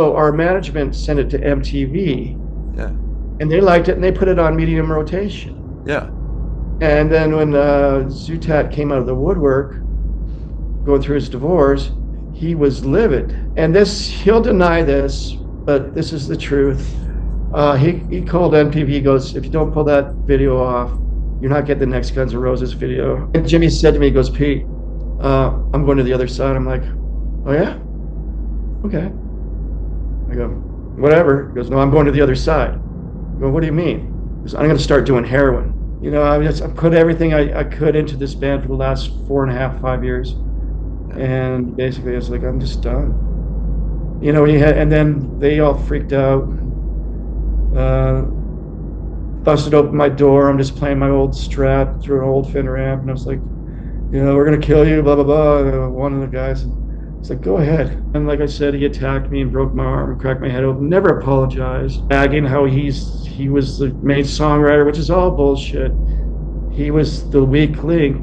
So our management sent it to MTV, Yeah. and they liked it, and they put it on medium rotation. Yeah. And then when Zutat came out of the woodwork, going through his divorce, he was livid. And he'll deny this, but this is the truth. He called MTV. He goes, "If you don't pull that video off, you're not getting the next Guns N' Roses video." And Jimmy said to me, he goes, "Pete, I'm going to the other side." I'm like, "Oh yeah? Okay." I go, "Whatever." He goes, "No, I'm going to the other side." I go, "What do you mean?" He goes, "I'm going to start doing heroin." You know, I put everything I could into this band for the last 4.5, 5 years. And basically I was like, I'm just done. You know, and then they all freaked out. Busted open my door. I'm just playing my old Strat through an old Fender amp. And I was like, you know, "We're going to kill you, blah, blah, blah." And one of the guys, it's like, "Go ahead." And like I said, he attacked me and broke my arm and cracked my head open. Never apologized. Bagging how he was the main songwriter, which is all bullshit. He was the weak link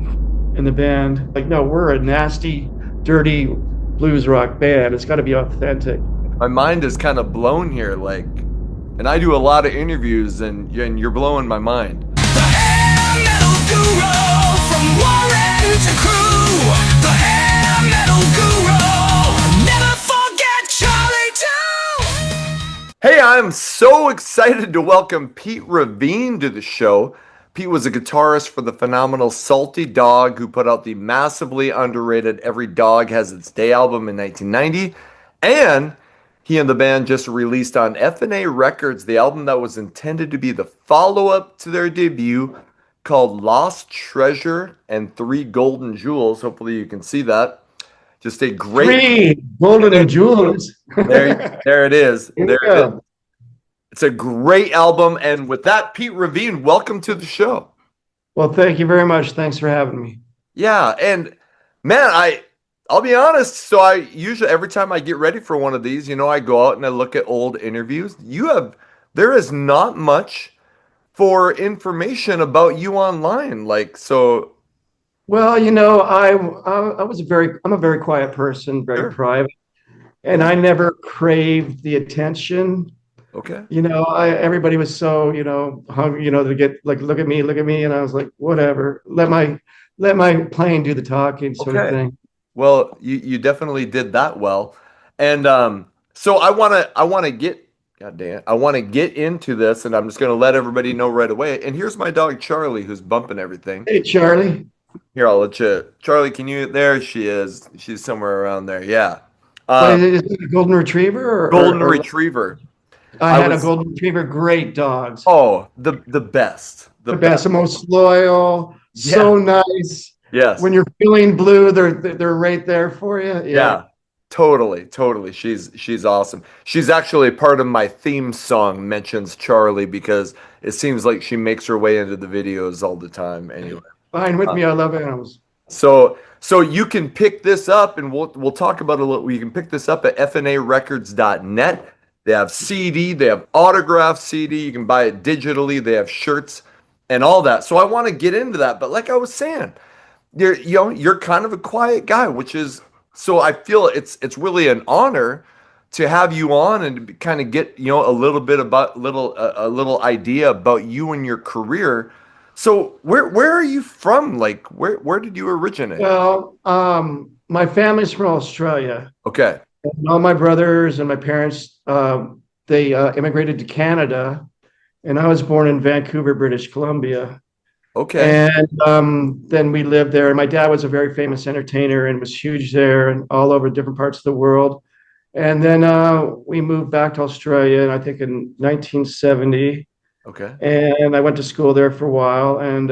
in the band. Like, no, we're a nasty, dirty blues rock band. It's got to be authentic. My mind is kind of blown here, like, and I do a lot of interviews, and you're blowing my mind. The hair metal guru from Warren to Crew. The hair metal guru. Never forget Charlie too. Hey, I'm so excited to welcome Pete Raveen to the show. Pete was a guitarist for the phenomenal Salty Dog, who put out the massively underrated Every Dog Has Its Day album in 1990. And he and the band just released on FNA Records the album that was intended to be the follow-up to their debut, called Lost Treasure and Three Golden Jewels. Hopefully you can see that. Just a great... 3 golden jewels. There it is. There Yeah. it is. It's a great album. And with that, Pete Raveen, welcome to the show. Well, thank you very much. Thanks for having me. Yeah, and man, I'll be honest. So I usually, every time I get ready for one of these, you know, I go out and I look at old interviews. There is not much for information about you online. Like, so. Well, you know, I'm a very quiet person, very Sure. private, and I never craved the attention. Okay. You know, everybody was so, you know, hungry, you know, to get like, look at me, and I was like, whatever, let my playing do the talking, sort of thing. Well, you definitely did that well. And so I want to get, God damn, I want to get into this, and I'm just going to let everybody know right away. And here's my dog Charlie, who's bumping everything. Hey, Charlie. Here, I'll let you. Charlie, can you? There she is. She's somewhere around there. Yeah. Is it a golden retriever or Golden retriever. I had a golden retriever. Great dogs. Oh, the best. The best, the most loyal. Yeah. So nice. Yes. When you're feeling blue, they're right there for you. Yeah. Totally. She's awesome. She's actually part of my theme song mentions Charlie, because it seems like she makes her way into the videos all the time. Anyway. Fine with me. I love animals. So you can pick this up, and we'll talk about it a little. You can pick this up at FNARecords.net. They have CD, they have autographed CD. You can buy it digitally. They have shirts and all that. So I want to get into that. But like I was saying, you're kind of a quiet guy, which is, so I feel it's really an honor to have you on and to kind of get, you know, a little bit about a little idea about you and your career. So where are you from? Like where did you originate? Well, my family's from Australia. Okay. And all my brothers and my parents, they immigrated to Canada, and I was born in Vancouver, British Columbia. Okay. And then we lived there. And my dad was a very famous entertainer and was huge there and all over different parts of the world. And then we moved back to Australia, and I think in 1970. Okay. And I went to school there for a while, and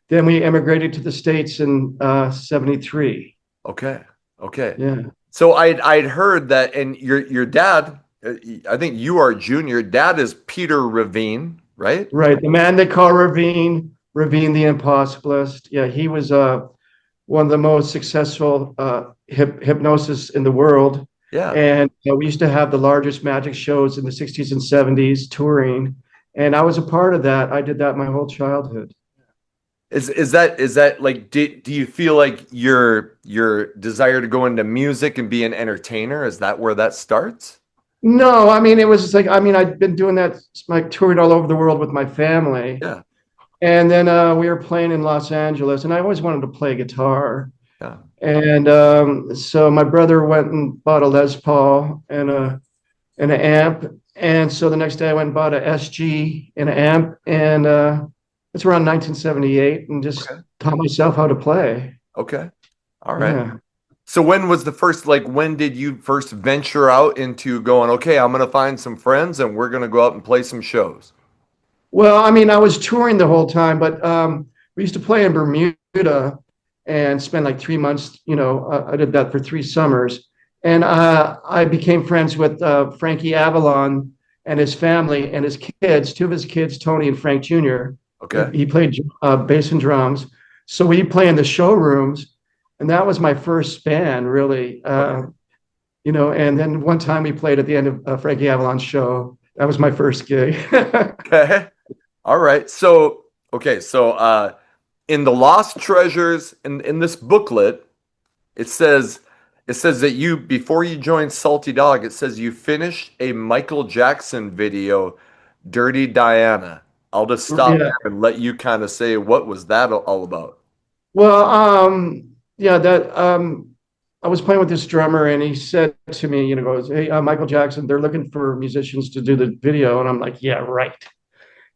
then we immigrated to the States in 73. Okay. Yeah. So I'd heard that, and your dad, I think you are junior. Dad is Peter Reveen, right? Right. The man they call Ravine the Impossibilist. Yeah, he was one of the most successful hypnosis in the world. Yeah. And we used to have the largest magic shows in the 60s and 70s touring. And I was a part of that. I did that my whole childhood. Is that like, do you feel like your desire to go into music and be an entertainer, is that where that starts? No, I mean, it was like, I mean, I'd been doing that, like touring all over the world with my family. Yeah. And then we were playing in Los Angeles, and I always wanted to play guitar. Yeah. And so my brother went and bought a Les Paul and an amp. And so the next day I went and bought a SG and an amp. And it's around 1978, and just Okay. taught myself how to play. Okay. All right. Yeah. So when was the first, like, when did you first venture out into going, okay, I'm going to find some friends and we're going to go out and play some shows? Well, I mean, I was touring the whole time, but we used to play in Bermuda and spend like 3 months. I did that for 3 summers, and I became friends with Frankie Avalon and his family and his kids. Two of his kids, Tony and Frank Jr. Okay. He played bass and drums, so we play in the showrooms, and that was my first band, really. Okay. And then one time we played at the end of Frankie Avalon's show. That was my first gig. Okay. All right. So, okay. So, in the Lost Treasures, in this booklet, it says that you, before you joined Salty Dog, it says you finished a Michael Jackson video, Dirty Diana. I'll just stop Yeah. there and let you kind of say, what was that all about? Well, yeah, that I was playing with this drummer, and he said to me, goes, "Hey, Michael Jackson, they're looking for musicians to do the video," and I'm like, "Yeah, right."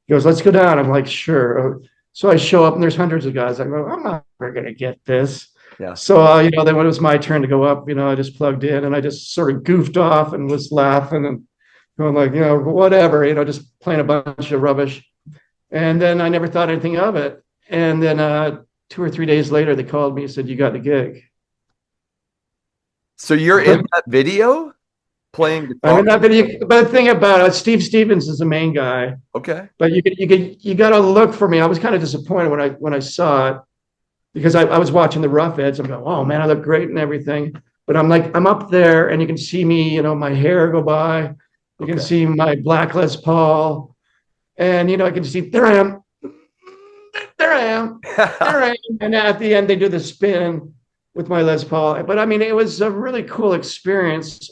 He goes, "Let's go down." I'm like, "Sure." So I show up, and there's hundreds of guys. I go, "I'm not ever gonna get this." Yeah. So then when it was my turn to go up, I just plugged in, and I just sort of goofed off and was laughing and going like, whatever, just playing a bunch of rubbish. And then I never thought anything of it. And then 2 or 3 days later, they called me and said, "You got the gig." So you're in that video playing guitar? I'm in that video, but the thing about it, Steve Stevens is the main guy. Okay. But you got to look for me. I was kind of disappointed when I saw it, because I was watching the rough eds. I'm going, "Oh man, I look great and everything." But I'm up there, and you can see me, my hair go by. You can Okay. see my black Les Paul, and I can see, there I am, there I am, there I am. And at the end, they do the spin with my Les Paul. But I mean, it was a really cool experience.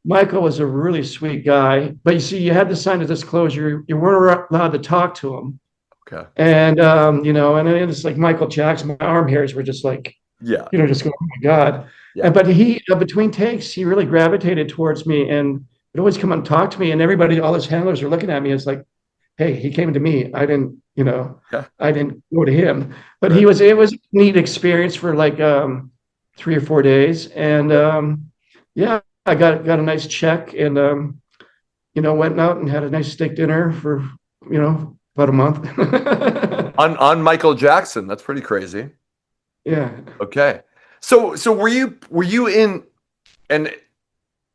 Michael was a really sweet guy, but you see, you had to sign a disclosure. You weren't allowed to talk to him. Okay. And and it's like Michael Jackson. My arm hairs were just like, Yeah. just going, "Oh my God." Yeah. And but he, between takes, he really gravitated towards me, and would always come and talk to me. And everybody, all his handlers are looking at me. It's like, "Hey, he came to me. I didn't, Yeah. I didn't go to him." But Right. it was a neat experience for like 3 or 4 days. And yeah, I got a nice check, and went out and had a nice steak dinner for, about a month. On Michael Jackson. That's pretty crazy. Yeah. Okay. So were you in, and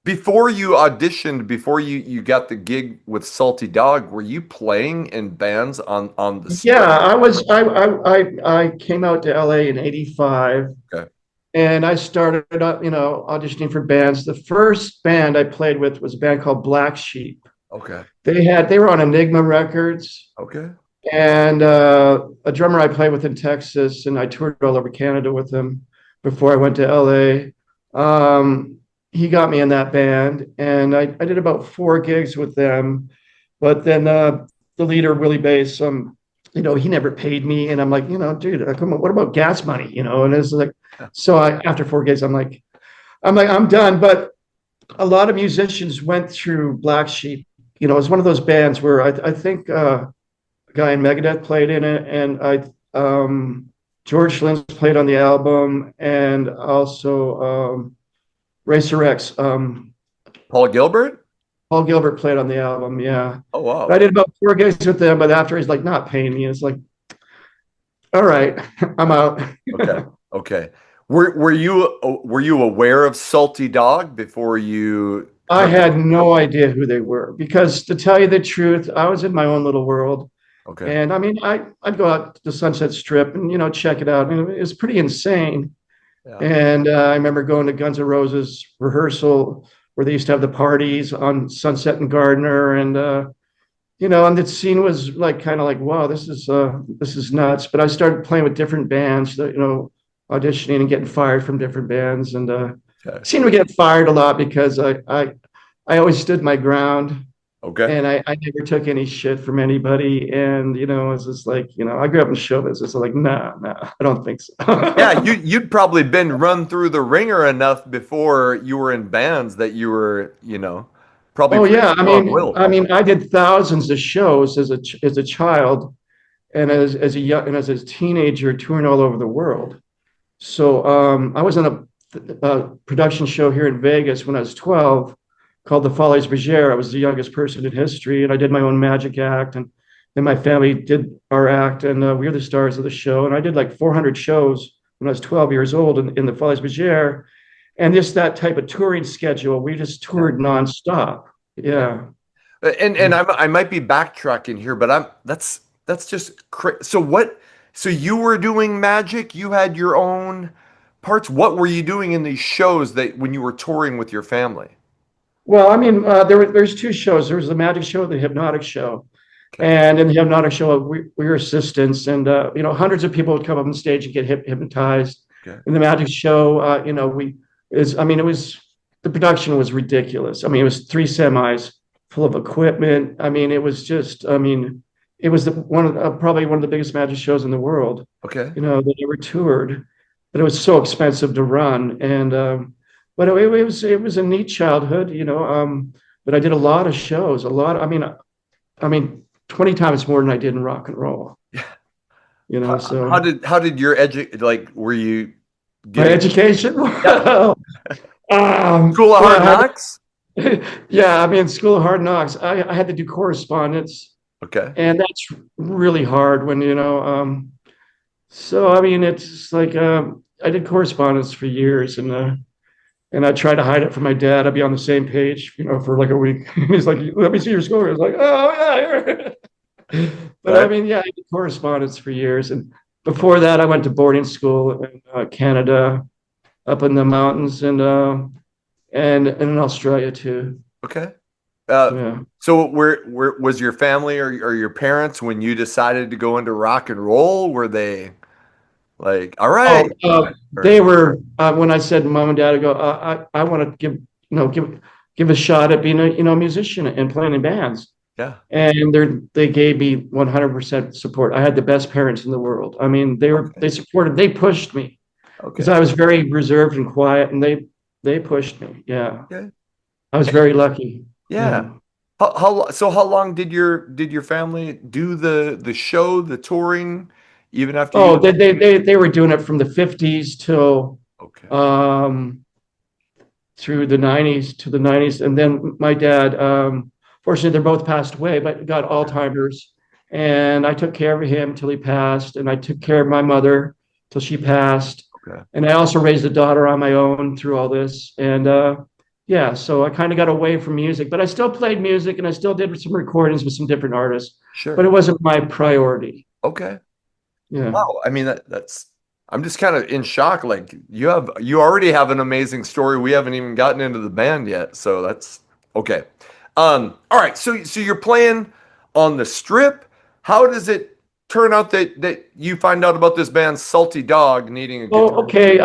before you auditioned, before you got the gig with Salty Dog, were you playing in bands on the side? Yeah, I came out to LA in '85. Okay. And I started up, auditioning for bands. The first band I played with was a band called Black Sheep. Okay. They were on Enigma Records, Okay. and a drummer I played with in Texas, and I toured all over Canada with him before I went to LA. He got me in that band, and I did about 4 gigs with them. But then the leader, Willie Bass, he never paid me, and I'm like, "Dude, come on, what about gas money?" And it's like, so after 4 gigs, I'm like, I'm done. But a lot of musicians went through Black Sheep. It's one of those bands where I think a guy in Megadeth played in it, and George Lynch played on the album, and also Racer X. Paul Gilbert? Paul Gilbert played on the album, yeah. Oh wow. I did about 4 gigs with them, but after he's like not paying me, it's like, all right, I'm out. Okay. Okay. Were you aware of Salty Dog before you? I had no idea who they were, because to tell you the truth, I was in my own little world. Okay. And I mean, I'd go out to the Sunset Strip and, check it out. And it was pretty insane. Yeah. And I remember going to Guns N' Roses rehearsal where they used to have the parties on Sunset and Gardner. And, and the scene was like, kind of like, wow, this is nuts. But I started playing with different bands, auditioning and getting fired from different bands. And Okay. seemed to get fired a lot because I I always stood my ground. Okay. And I never took any shit from anybody. And, you know, it's just like, you know, I grew up in show business. Like, no, I don't think so. Yeah, you'd probably been run through the ringer enough before you were in bands that you were, you know, probably Oh pretty yeah. strong-willed. I mean, I did thousands of shows as a child and as a young and as a teenager touring all over the world. So I was on a production show here in Vegas when I was 12 called the Follies Bergère. I was the youngest person in history, and I did my own magic act, and then my family did our act, and we were the stars of the show. And I did like 400 shows when I was 12 years old in the Follies Bergère, and just that type of touring schedule. We just toured nonstop. Yeah. And I might be backtracking here, but that's just so what? So you were doing magic? You had your own parts. What were you doing in these shows that when you were touring with your family? Well, I mean, there's two shows. There was the magic show, the hypnotic show. Okay. And in the hypnotic show, we were assistants, and you know, hundreds of people would come up on stage and get hypnotized. Okay. In the magic show, you know, it was the production was ridiculous. I mean, it was 3 semis full of equipment. I mean, it was just, I mean, it was probably one of the biggest magic shows in the world. Okay. You know, that ever toured, but it was so expensive to run, and but it was a neat childhood, you know. But I did a lot of shows, I mean, 20 times more than I did in rock and roll. Yeah. You know, so How did your were you my education? Yeah. School of Hard Knocks? Yeah, I mean, School of Hard Knocks. I had to do correspondence. Okay. And that's really hard when, you know, so I mean, it's like I did correspondence for years, and I tried to hide it from my dad. I'd be on the same page, you know, for like a week. He's like, "Let me see your score." I was like, "Oh yeah." But Right. I mean, yeah, I did correspondence for years, and before that, I went to boarding school in Canada, up in the mountains, and in Australia too. Okay. Yeah. So where was your family or your parents when you decided to go into rock and roll? Were they like, all right? They were when I said mom and dad, I go, I want to give a shot at being a musician and playing in bands. Yeah. And they gave me 100% support. I had the best parents in the world. I mean, they supported, they pushed me because I was very reserved and quiet, and they pushed me. Yeah. Okay. I was very lucky. Yeah. How long did your family do the show, the touring, even after Oh, they were doing it from the 50s till Okay. through the 90s, and then my dad, fortunately they're both passed away, but got Alzheimer's, and I took care of him till he passed, and I took care of my mother till she passed. Okay. And I also raised a daughter on my own through all this, and yeah, so I kind of got away from music, but I still played music, and I still did some recordings with some different artists, Sure. but it wasn't my priority. Okay. Yeah. Wow. I mean, that's I'm just kind of in shock. Like you already have an amazing story. We haven't even gotten into the band yet. So that's okay. All right. So you're playing on the Strip. How does it turn out that you find out about this band Salty Dog needing a guitar? Oh, okay.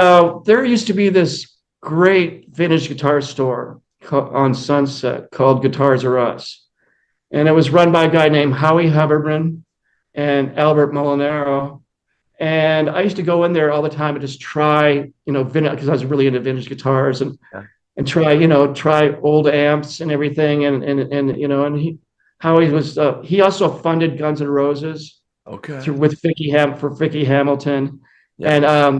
There used to be this great vintage guitar store on Sunset called Guitars R Us. And it was run by a guy named Howie Huberman and Albert Molinaro. And I used to go in there all the time and just try, vintage, because I was really into vintage guitars, and try old amps and everything. And Howie was, he also funded Guns N' Roses. Okay. With Vicky Hamilton. Yeah.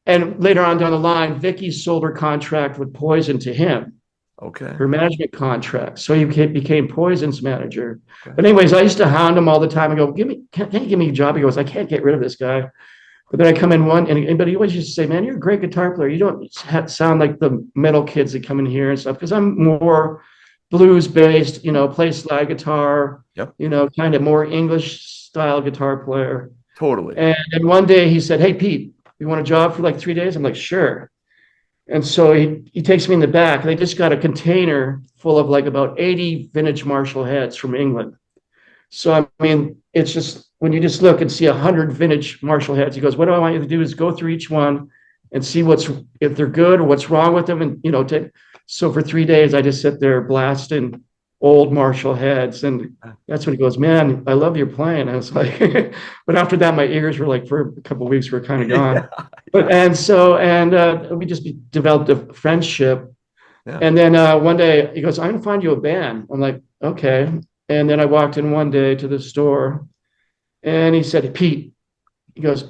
And later on down the line, Vicky sold her contract with Poison to him. Okay. Her management contract. So he became Poison's manager. Okay. But anyways, I used to hound him all the time and go, can't you give me a job? He goes, I can't get rid of this guy. But then I come in but he always used to say, man, you're a great guitar player. You don't sound like the metal kids that come in here and stuff. Because I'm more blues based, play slide guitar, Yep. Kind of more English style guitar player. Totally. And then one day he said, hey, Pete, you want a job for like 3 days? I'm like, sure. And so he takes me in the back. They just got a container full of like about 80 vintage Marshall heads from England. So, I mean, it's just, when you just look and see 100 vintage Marshall heads, he goes, what I want you to do is go through each one and see if they're good or what's wrong with them. And, So for 3 days, I just sit there blasting old Marshall heads. And that's when he goes, man, I love your playing. I was like, but after that, my ears were like, for a couple of weeks, were kind of gone. But, we just developed a friendship. Yeah. And then one day he goes, I'm going to find you a band. I'm like, okay. And then I walked in one day to the store and he said, Pete, he goes,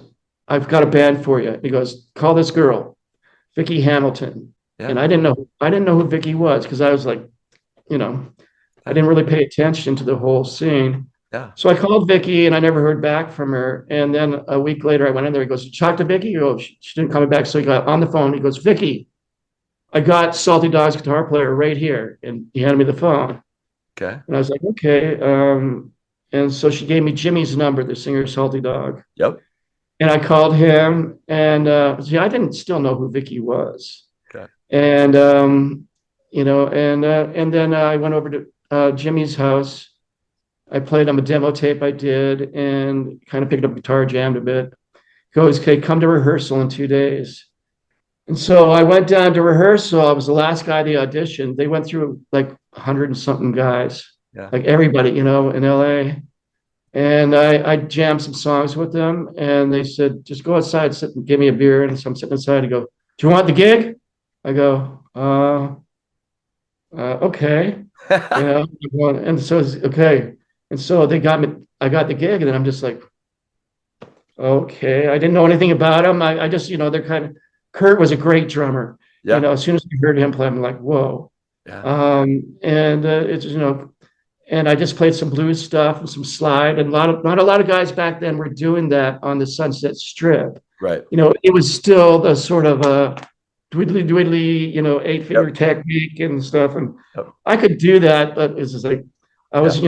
I've got a band for you. He goes, call this girl, Vicki Hamilton. Yeah. And I didn't know who Vicki was because I was like, you know, I didn't really pay attention to the whole scene. Yeah. So I called Vicki and I never heard back from her. And then a week later I went in there. He goes, talk to Vicki? She didn't come back. So he got on the phone. He goes, Vicki, I got Salty Dog's guitar player right here. And he handed me the phone. Okay. And I was like, okay. And so she gave me Jimmy's number, the singer Salty Dog. Yep. And I called him and I didn't still know who Vicki was. Okay. And, and then I went over to Jimmy's house. I played him a demo tape I did and kind of picked up guitar, jammed a bit. He goes, okay, come to rehearsal in 2 days. And so I went down to rehearsal. I was the last guy they auditioned. They went through like 100 and something guys, like everybody, in LA. And I jammed some songs with them. And they said, just go outside, sit and give me a beer. And so I'm sitting inside. I go, do you want the gig? I go, okay. And so it's okay. And so they got me, I got the gig. And then I'm just like, okay. I didn't know anything about them. I just, they're kind of, Kurt was a great drummer. Yeah. As soon as I heard him play, I'm like, whoa. Yeah. It's, and I just played some blues stuff and some slide. And not a lot of guys back then were doing that on the Sunset Strip. Right. It was still the sort of dwiddly, 8-finger technique and stuff. And I could do that, but it's just like, I was,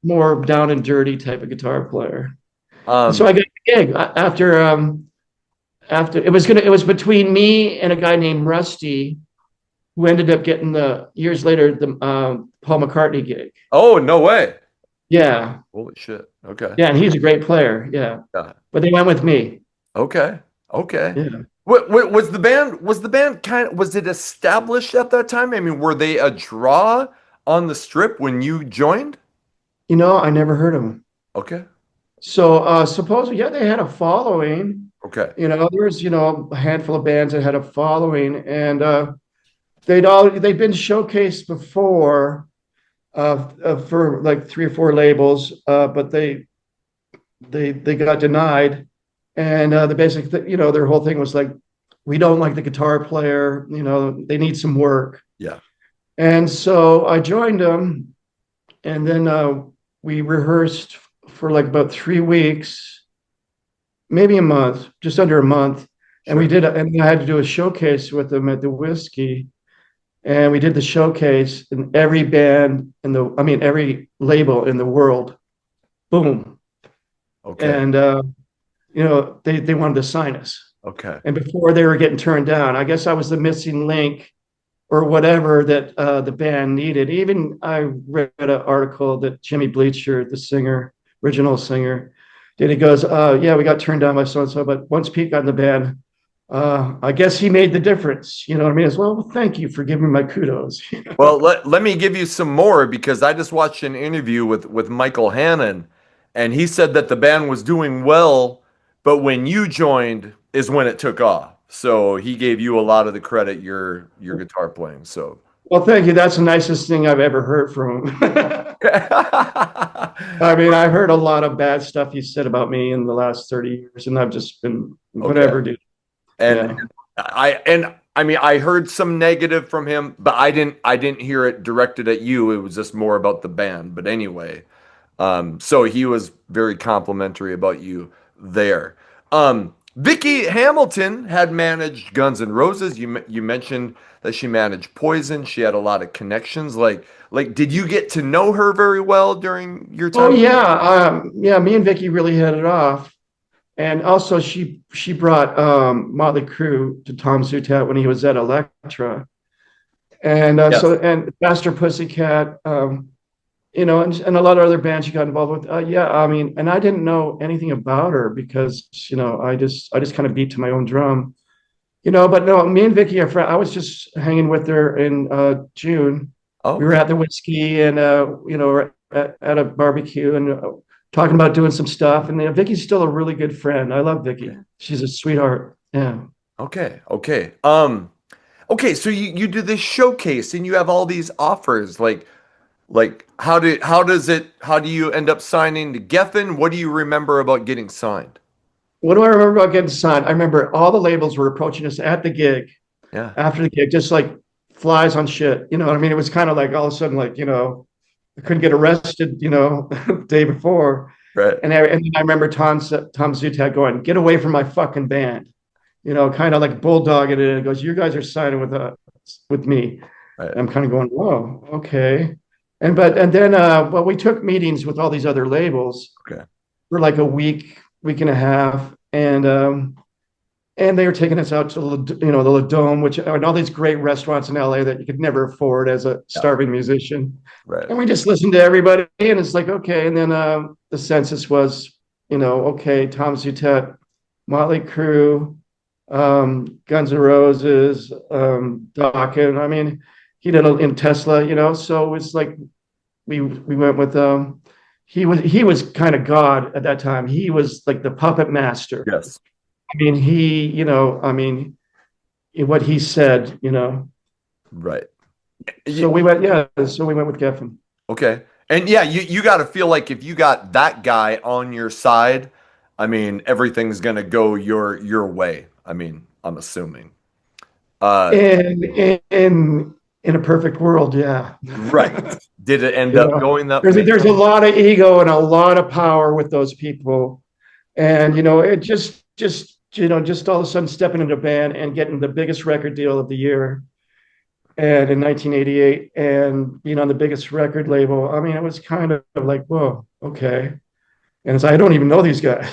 more down and dirty type of guitar player. So I got a gig after it was between me and a guy named Rusty, who ended up getting years later the Paul McCartney gig. Oh, no way. Yeah. Holy shit. Okay. Yeah, and he's a great player. Yeah. But they went with me. Okay. Yeah. What was the band? Was it established at that time? I mean, were they a draw on the Strip when you joined? I never heard of them. Okay. So supposedly, they had a following. Okay. There was a handful of bands that had a following, and they'd been showcased before for like 3 or 4 labels, but they got denied. And the basic, their whole thing was like, we don't like the guitar player, they need some work. Yeah. And so I joined them, and then we rehearsed for like about 3 weeks, maybe a month, just under a month. Sure. And and I had to do a showcase with them at the Whiskey. And we did the showcase, and every band every label in the world, boom. Okay. And, they wanted to sign us. Okay. And before they were getting turned down, I guess I was the missing link or whatever that the band needed. Even I read an article that Jimmy Bleacher, the original singer, did. He goes, we got turned down by so-and-so, but once Pete got in the band, I guess he made the difference. You know what I mean? As well, thank you for giving me my kudos. Well, let me give you some more, because I just watched an interview with Michael Hannon, and he said that the band was doing well, but when you joined is when it took off. So he gave you a lot of the credit, your guitar playing. So, well, thank you. That's the nicest thing I've ever heard from him. I mean, I heard a lot of bad stuff he said about me in the last 30 years, and I've just been whatever, dude. And I heard some negative from him, but I didn't hear it directed at you. It was just more about the band. But anyway, so he was very complimentary about you there. Vicki Hamilton had managed Guns N' Roses. You mentioned that she managed Poison. She had a lot of connections. Like, did you get to know her very well during your time? Oh yeah, me and Vicki really hit it off. And also she brought Motley Crue to Tom Zutaut when he was at Elektra. And and Faster Pussycat, and a lot of other bands she got involved with. And I didn't know anything about her because, I just kind of beat to my own drum. But no, me and Vicky are friends. I was just hanging with her in June. We were Okay. at the whiskey and we're at a barbecue and talking about doing some stuff. And Vicky's still a really good friend. I love Okay. Vicky. She's a sweetheart. Yeah. Okay. Okay. Okay, so you do this showcase and you have all these offers. Like how do you end up signing to Geffen? What do you remember about getting signed? What do I remember about getting signed? I remember all the labels were approaching us at the gig, Yeah. after the gig, just like flies on shit. You know what I mean? It was kind of like all of a sudden, like, I couldn't get arrested, the day before. Right. And then I remember Tom Zutak going, "Get away from my fucking band," kind of like bulldogging it. And goes, "You guys are signing with me." Right. And I'm kind of going, "Whoa, okay." And then well, we took meetings with all these other labels Okay. for like a week and a half, and they were taking us out to the Dome, which and all these great restaurants in LA that you could never afford as a Yeah. starving musician. Right. And we just listened to everybody, and it's like, okay. And then the census was, okay, Tom Zutet, Motley Crue, Guns N' Roses, Dokken. I mean, he did in Tesla, so it's like we went with he was kind of God at that time. He was like the puppet master. Yes. I mean, what he said. Right. So we went, yeah. So we went with Geffen. Okay. And yeah, you got to feel like if you got that guy on your side, I mean, everything's gonna go your way. I mean, I'm assuming. And in a perfect world, yeah. Right. Did it end You up know, going that there's way? there's a lot of ego and a lot of power with those people, and it just all of a sudden stepping into a band and getting the biggest record deal of the year, and in 1988, and being on the biggest record label. I mean, it was kind of like, whoa, okay. And it's I don't even know these guys.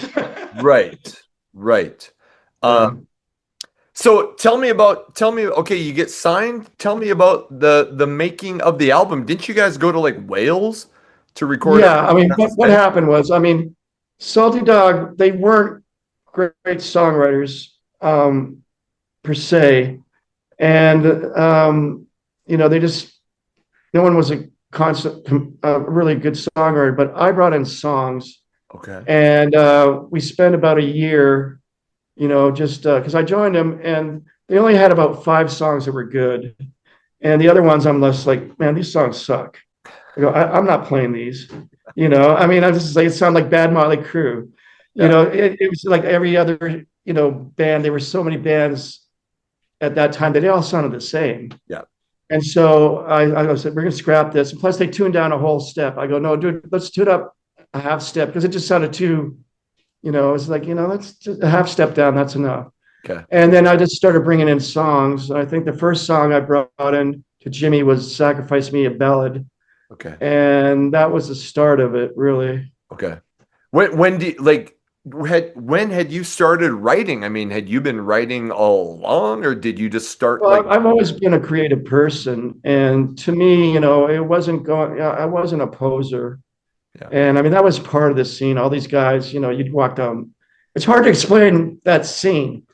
Right. Right. Yeah. So okay, you get signed. Tell me about the making of the album. Didn't you guys go to like Wales to record Yeah, I everything mean, on what site? happened was, I mean, Salty Dog, they weren't great songwriters, per se, and they just no one was a constant, really good songwriter. But I brought in songs, Okay. and we spent about a year, just because I joined them, and they only had about 5 songs that were good, and the other ones I'm less like, man, these songs suck. I'm not playing these. I mean, I just like it sounded like Bad Motley Crue. Yeah. It was like every other band. There were so many bands at that time that they all sounded the same. Yeah. And so I said, we're gonna scrap this. And plus, they tuned down a whole step. I go, no, dude, let's tune up a half step because it just sounded too. It's like let's just a half step down. That's enough. Okay. And then I just started bringing in songs. I think the first song I brought in to Jimmy was "Sacrifice Me," a ballad. Okay. And that was the start of it, really. Okay. When had you started writing? I mean, had you been writing all along, or did you just start Well, like? I've always been a creative person, and to me, it wasn't going. I wasn't a poser, Yeah. and I mean that was part of the scene. All these guys, you'd walk down. It's hard to explain that scene,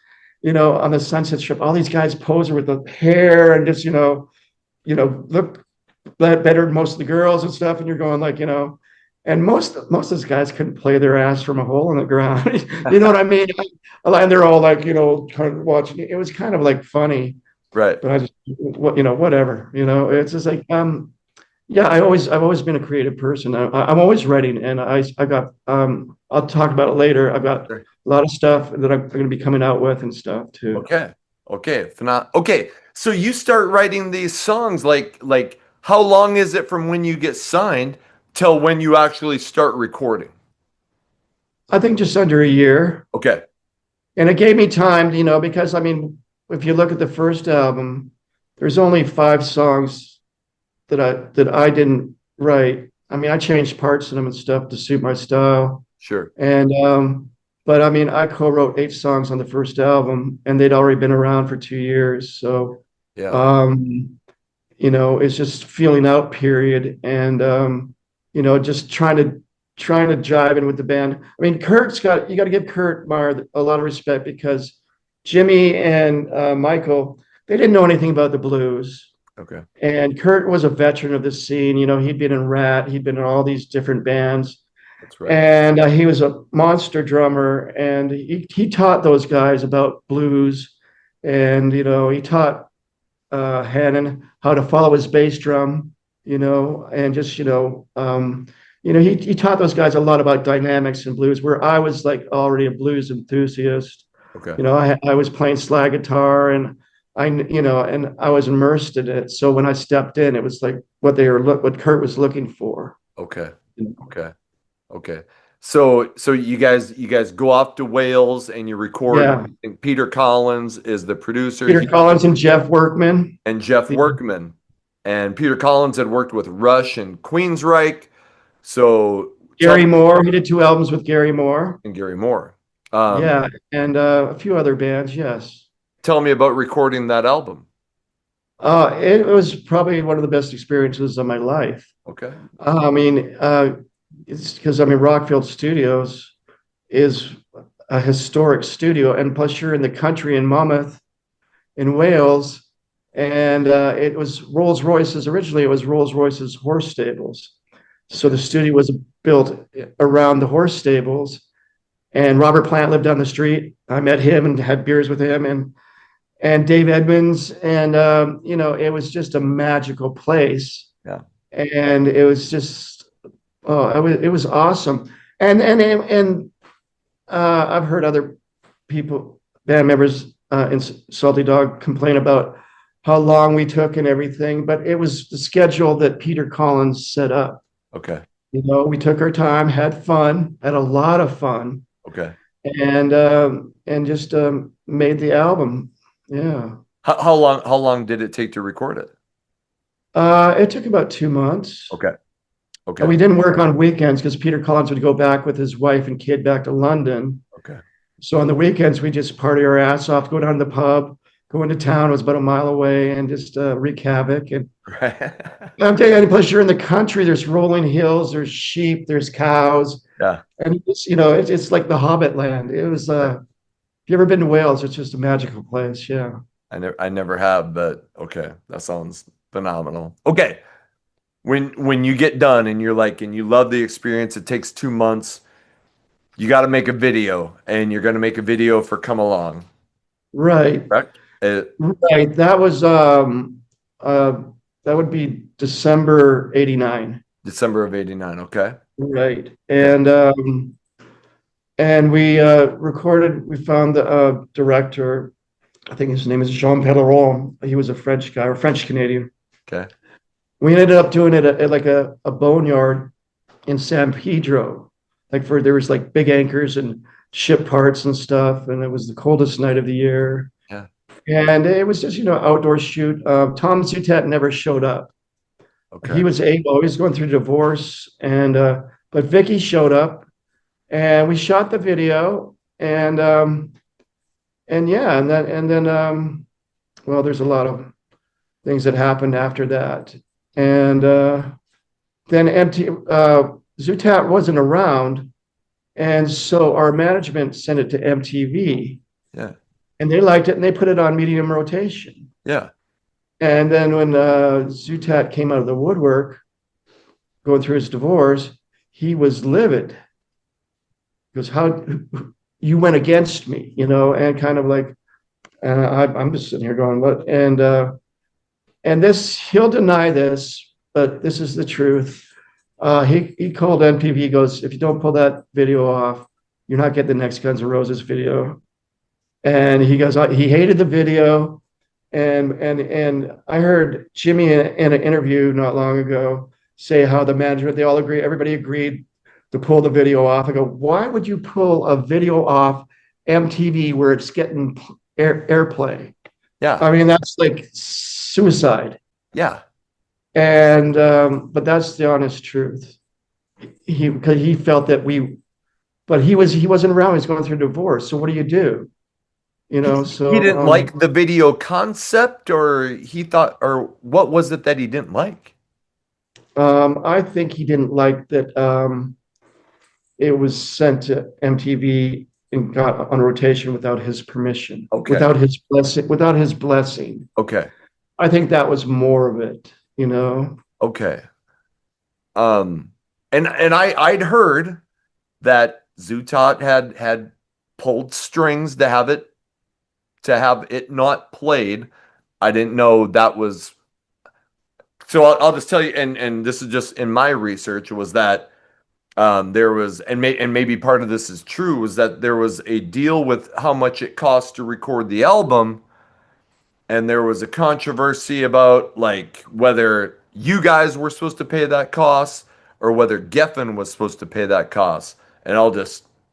on the Sunset Strip. All these guys posing with the hair and just, look better than most of the girls and stuff, and you're going like, and most of those guys couldn't play their ass from a hole in the ground. You know what I mean? And they're all like, kind of watching. It was kind of like funny, Right. but I just, whatever. It's just like, yeah. I've always been a creative person. I'm always writing, and I got. I'll talk about it later. I've got a lot of stuff that I'm going to be coming out with and stuff too. Okay. Okay. Okay. So you start writing these songs like how long is it from when you get signed till when you actually start recording? I think just under a year, Okay. and it gave me time, because I mean, if you look at the first album, there's only 5 songs that I didn't write. I mean, I changed parts in them and stuff to suit my style. Sure. And but I mean, I co-wrote 8 songs on the first album, and they'd already been around for 2 years. So Yeah. it's just feeling out period, and just trying to jive in with the band. I mean, you got to give Kurt Meyer a lot of respect because Jimmy and Michael, they didn't know anything about the blues. Okay. And Kurt was a veteran of the scene. You know, he'd been in Rat, he'd been in all these different bands. That's right. And he was a monster drummer. And he taught those guys about blues. And, you know, he taught Hannon how to follow his bass drum, you know, and just, he taught those guys a lot about dynamics and blues, where I was like already a blues enthusiast. Okay. You know, I was playing slide guitar and and I was immersed in it. So when I stepped in, it was like what what Kurt was looking for. Okay. Okay. Okay. So you guys go off to Wales and you record. Yeah. And Peter Collins is the producer. Peter Collins and Jeff Workman. And Jeff Workman. And Peter Collins had worked with Rush and Queensryche. So Gary Moore, he did 2 albums with Gary Moore. And Gary Moore. Yeah, and a few other bands, yes. Tell me about recording that album. It was probably one of the best experiences of my life. Okay. It's because Rockfield Studios is a historic studio, and plus you're in the country in Monmouth, in Wales, and it was Rolls-Royce's. Originally, it was Rolls-Royce's horse stables. So the studio was built around the horse stables, and Robert Plant lived down the street. I met him and had beers with him, and Dave Edmonds, and it was just a magical place. Yeah. And it was just, it was awesome. And I've heard other band members in Salty Dog, complain about how long we took and everything, but it was the schedule that Peter Collins set up. Okay. You know, we took our time, had fun, had a lot of fun. Okay. And just made the album. Yeah. How long did it take to record it? It took about 2 months. Okay. Okay. And we didn't work on weekends because Peter Collins would go back with his wife and kid back to London. Okay. So on the weekends, we just party our ass off, go down to the pub, go into town. It was about a mile away, and just wreak havoc. And I'm telling you, any place you're in the country, there's rolling hills, there's sheep, there's cows. Yeah. And it's like the Hobbit land. It was. If you ever been to Wales, it's just a magical place. Yeah. I never have, but okay, that sounds phenomenal. Okay. When you get done and you love the experience, it takes 2 months. You got to make a video, and you're going to make a video for Come Along. Right. Correct? Right. That was that would be December '89. December of '89. Okay. Right. And we recorded. We found the director. I think his name is Jean Pelleron. He was a French guy, or French Canadian. Okay. We ended up doing it at like a boneyard in San Pedro. There was like big anchors and ship parts and stuff, and it was the coldest night of the year. Yeah. And it was just outdoor shoot. Tom Zutat never showed up. Okay. He was going through divorce, and but Vicky showed up, and we shot the video, and yeah, and then well, there's a lot of things that happened after that, and then Zutat wasn't around, and so our management sent it to MTV. Yeah. And they liked it, and they put it on medium rotation. Yeah. And then when Zutat came out of the woodwork, going through his divorce, he was livid. He goes, "How you went against me?" And kind of like, and I'm just sitting here going, "What?" And this, he'll deny this, but this is the truth. He called MTV. He goes, "If you don't pull that video off, you're not getting the next Guns N' Roses video." And he goes, he hated the video. And I heard Jimmy in an interview not long ago say how the management, everybody agreed to pull the video off. I go, why would you pull a video off MTV where it's getting airplay? Yeah. I mean, that's like suicide. Yeah. And but that's the honest truth. Because he felt that but he wasn't around. He was going through a divorce. So what do you do? So he didn't like the video concept, or he thought, or what was it that he didn't like? I think he didn't like that it was sent to MTV and got on rotation without his permission, Okay. without his blessing, Okay. I think that was more of it, you know. Okay. And I'd heard that Zutat had pulled strings to have it not played. I didn't know that was. So I'll just tell you, and this is just in my research, was that there was, and maybe part of this is true, was that there was a deal with how much it cost to record the album, and there was a controversy about like whether you guys were supposed to pay that cost or whether Geffen was supposed to pay that cost. And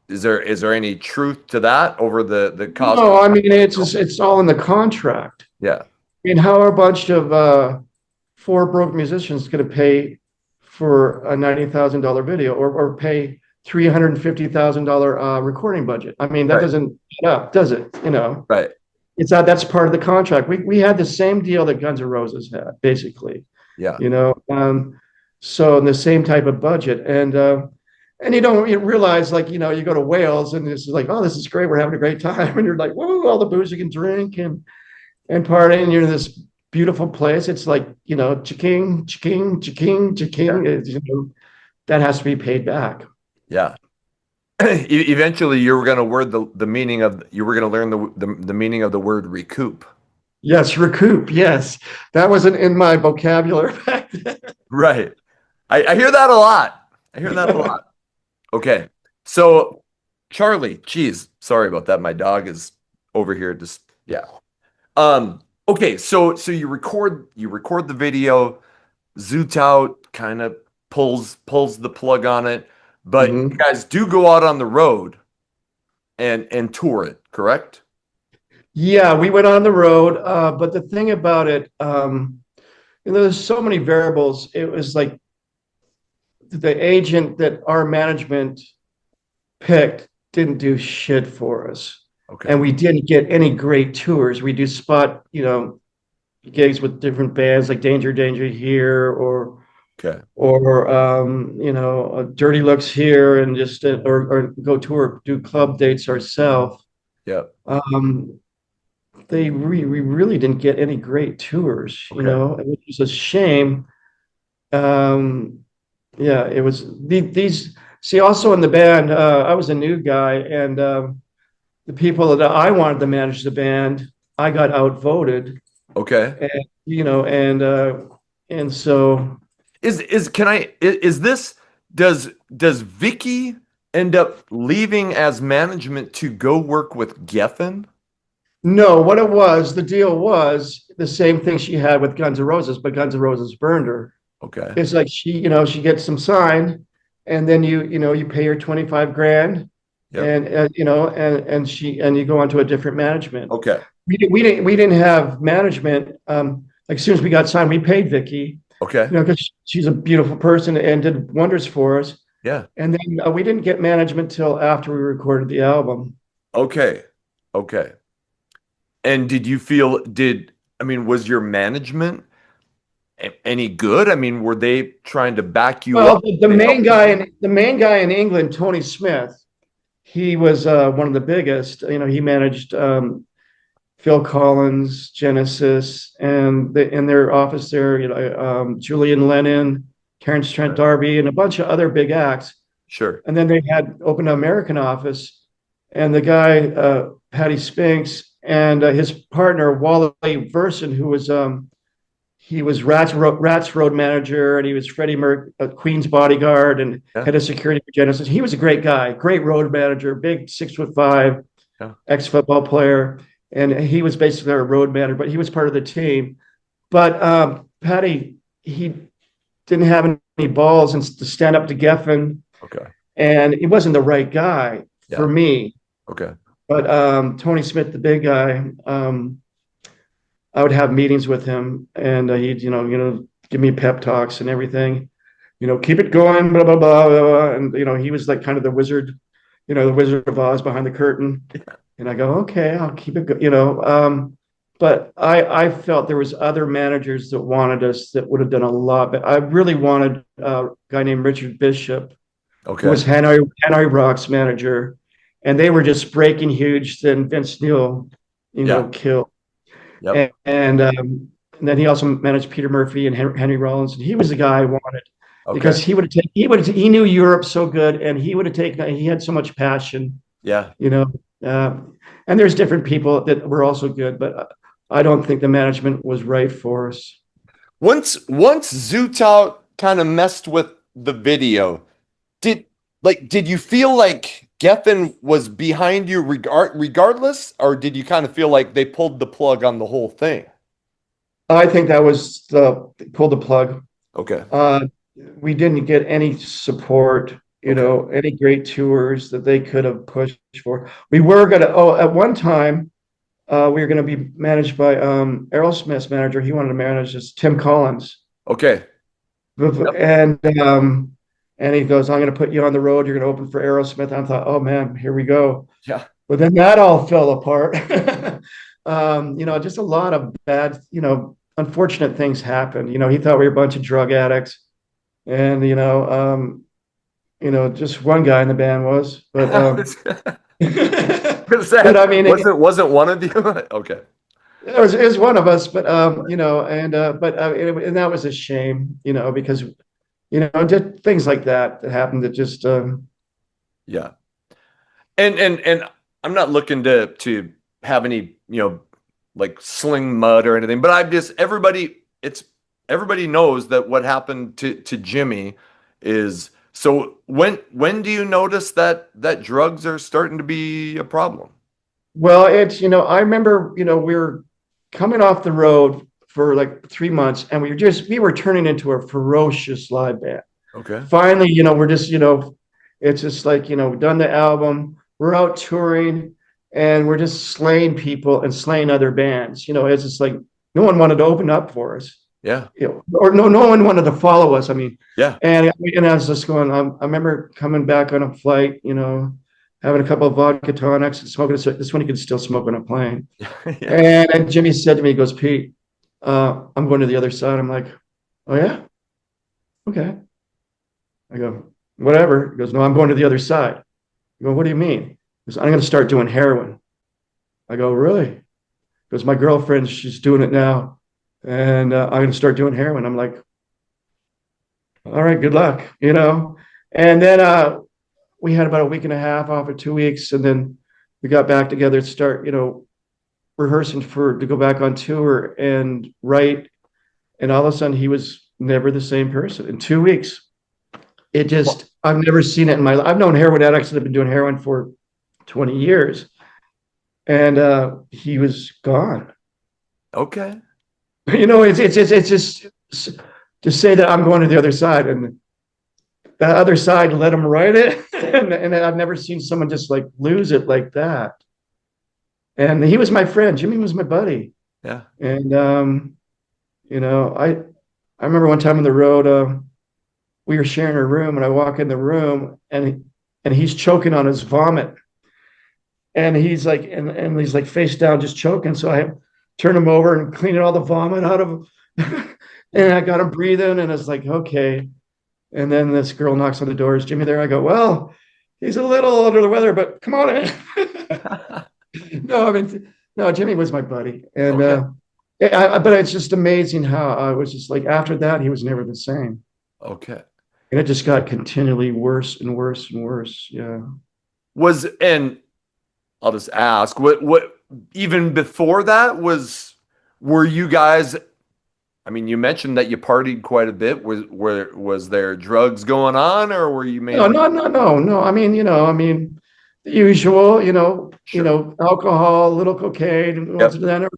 is there any truth to that over the cost? No, I mean it's all in the contract. Yeah. I mean, how are a bunch of four broke musicians going to pay for a $90,000 video or pay $350,000 recording budget? I mean, that doesn't add up, does it? You know, Right. That's part of the contract. We had the same deal that Guns N' Roses had, basically. Yeah. You know, so in the same type of budget, and you realize, like, you know, you go to Wales and it's like, oh, this is great, we're having a great time, and you're like, whoa, all the booze you can drink and party, and you're in this beautiful place. It's like, you know, cha-king, cha-king, cha-king, cha-king. You know, that has to be paid back. Yeah. Eventually, you were going to learn the meaning of the word recoup. Yes, recoup. Yes, that wasn't in my vocabulary back then. Right. I hear that a lot. Okay. So, Charlie, geez, sorry about that. My dog is over here. Yeah. Okay. So you record the video. Zoot Out kind of pulls the plug on it. But you guys do go out on the road and tour it, correct? Yeah, we went on the road. But the thing about it, there's so many variables. It was like the agent that our management picked didn't do shit for us. Okay. And we didn't get any great tours. We do spot, you know, gigs with different bands like Danger Here or you know, Dirty Looks here, and just or go tour, do club dates ourselves. Yeah. We really didn't get any great tours, you know, which was a shame. Yeah, it was these. See, also in the band, I was a new guy, and the people that I wanted to manage the band, I got outvoted. Okay. And, you know, and so does Vicky end up leaving as management to go work with Geffen? no, what it was, the deal was the same thing she had with Guns N' Roses, but Guns N' Roses burned her. Okay. It's like she gets some sign, and then you pay her 25 grand, and you know, and you go on to a different management. Okay. We didn't have management. Like as soon as we got signed, we paid Vicky. Okay. You know, because she's a beautiful person and did wonders for us. Yeah. And then we didn't get management till after we recorded the album. Okay. Okay. And was your management any good? I mean, were they trying to back you up? The main guy in England, Tony Smith, he was one of the biggest. You know, he managed Phil Collins, Genesis, and in their office there, you know, Julian Lennon, Terrence Trent D'Arby, and a bunch of other big acts. Sure. And then they had opened an American office, and the guy, Patty Spinks, and his partner, Wally Verson, who was he was Rat's road manager, and he was Freddie Queen's bodyguard, and head of security for Genesis. He was a great guy, great road manager, big 6'5", ex-football player. And he was basically our road manager, but he was part of the team. But Patty, he didn't have any balls and to stand up to Geffen. Okay. And he wasn't the right guy for me. Okay. But Tony Smith, the big guy, I would have meetings with him, and he'd, you know, give me pep talks and everything. You know, keep it going, blah, blah, blah, blah, blah. And, you know, he was like kind of the wizard, you know, the Wizard of Oz behind the curtain. And I go, okay, I'll keep it, you know. But I felt there was other managers that wanted us that would have done a lot. But I really wanted a guy named Richard Bishop, who was Hanoi Rock's manager. and they were just breaking huge. Then Vince Neil, killed. Yep. And then he also managed Peter Murphy and Henry Rollins, and he was the guy I wanted because Okay. he knew Europe so good, and he had so much passion, Yeah. and there's different people that were also good, but I don't think the management was right for us. Once Zootout kind of messed with the video, did you feel like Geffen was behind you regardless, or did you kind of feel like they pulled the plug on the whole thing? I think that was pull the plug. Okay. We didn't get any support, any great tours that they could have pushed for. We were gonna. Oh, at one time, we were gonna be managed by Aerosmith's manager. He wanted to manage us, Tim Collins. Okay. Yep. And he goes, "I'm going to put you on the road. You're going to open for Aerosmith." I thought, "Oh man, here we go." Yeah. But then that all fell apart. Just a lot of bad, unfortunate things happened. He thought we were a bunch of drug addicts, and just one guy in the band was. But but I mean, wasn't one of you? Okay. It was one of us, but and that was a shame, because just things like that happened that just yeah. And I'm not looking to have any, like sling mud or anything, but I'm just everybody knows that what happened to Jimmy is. So when do you notice that drugs are starting to be a problem? Well, it's I remember we were coming off the road for like 3 months, and we were turning into a ferocious live band. Okay. Finally, we're just it's just like we've done the album, we're out touring, and we're just slaying people and slaying other bands. It's just like no one wanted to open up for us. Yeah. Or no one wanted to follow us. I mean, yeah. And I was just going. I remember coming back on a flight, having a couple of vodka tonics and smoking. This one you could still smoke on a plane. Yeah. And Jimmy said to me, he goes, "Pete, I'm going to the other side." I'm like, "Oh yeah, okay." I go, "Whatever." He goes, "No, I'm going to the other side." I go, "What do you mean?" He goes, "I'm going to start doing heroin." I go, "Really?" He goes, "My girlfriend, she's doing it now, and I'm going to start doing heroin." I'm like, "All right, good luck," And then we had about a week and a half off or 2 weeks, and then we got back together to start, rehearsing to go back on tour and write. And all of a sudden, he was never the same person in 2 weeks. I've never seen it in my life. I've known heroin addicts that have been doing heroin for 20 years, and he was gone. Okay. It's just to say that I'm going to the other side, and the other side let him write it, and I've never seen someone just like lose it like that. And he was my friend. Jimmy was my buddy. Yeah. And I remember one time on the road, we were sharing a room, and I walk in the room, and he's choking on his vomit, and he's like, and he's like face down, just choking. So I turn him over and cleaning all the vomit out of him, and I got him breathing, and I was like, okay. And then this girl knocks on the door. "Is Jimmy there?" I go, "Well, he's a little under the weather, but come on in." No, Jimmy was my buddy, and but it's just amazing how I was just like after that he was never the same. Okay. And it just got continually worse and worse and worse. Yeah. And I'll just ask, what even before that were you guys? I mean, you mentioned that you partied quite a bit. Was there drugs going on, or were you mainly? No. I mean, the usual, Sure. Alcohol, a little cocaine, Yep.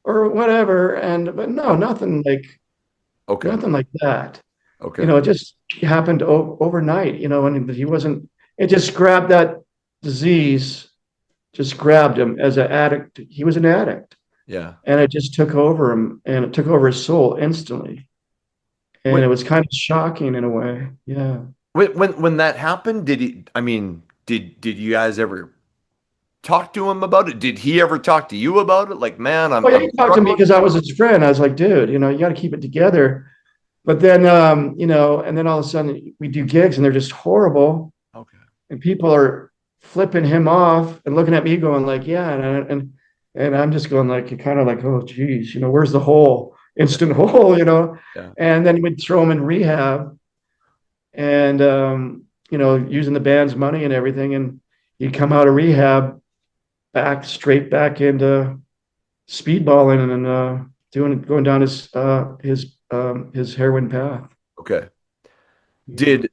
or whatever. But no, nothing like Okay. nothing like that. Okay. It just happened overnight, and he wasn't, it just grabbed that disease, just grabbed him as an addict. He was an addict. Yeah. And it just took over him, and it took over his soul instantly. And it was kind of shocking in a way. Yeah. When that happened, did you guys ever talk to him about it? Did he ever talk to you about it? Like, man, he talked to me because I was his friend. I was like, dude, you got to keep it together. But then, and then all of a sudden we do gigs and they're just horrible. Okay. And people are flipping him off and looking at me going like, yeah. And I'm just going like, kind of like, oh, geez, where's the hole? Instant hole. Yeah. And then we'd throw him in rehab and, using the band's money and everything. And he'd come out of rehab straight back into speedballing and going down his heroin path. Okay. Did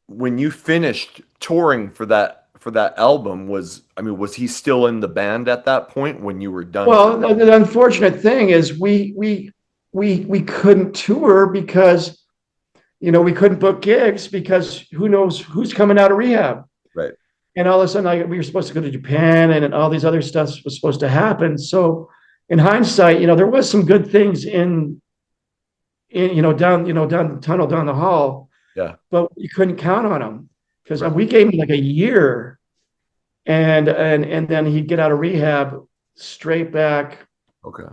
when you finished touring for that album, was he still in the band at that point when you were done? Well, the unfortunate thing is we couldn't tour because we couldn't book gigs because who knows who's coming out of rehab. Right. And all of a sudden we were supposed to go to Japan and all these other stuff was supposed to happen. So in hindsight, there was some good things down the tunnel, down the hall. Yeah. But you couldn't count on them because Right. we gave him like a year and then he'd get out of rehab straight back Okay.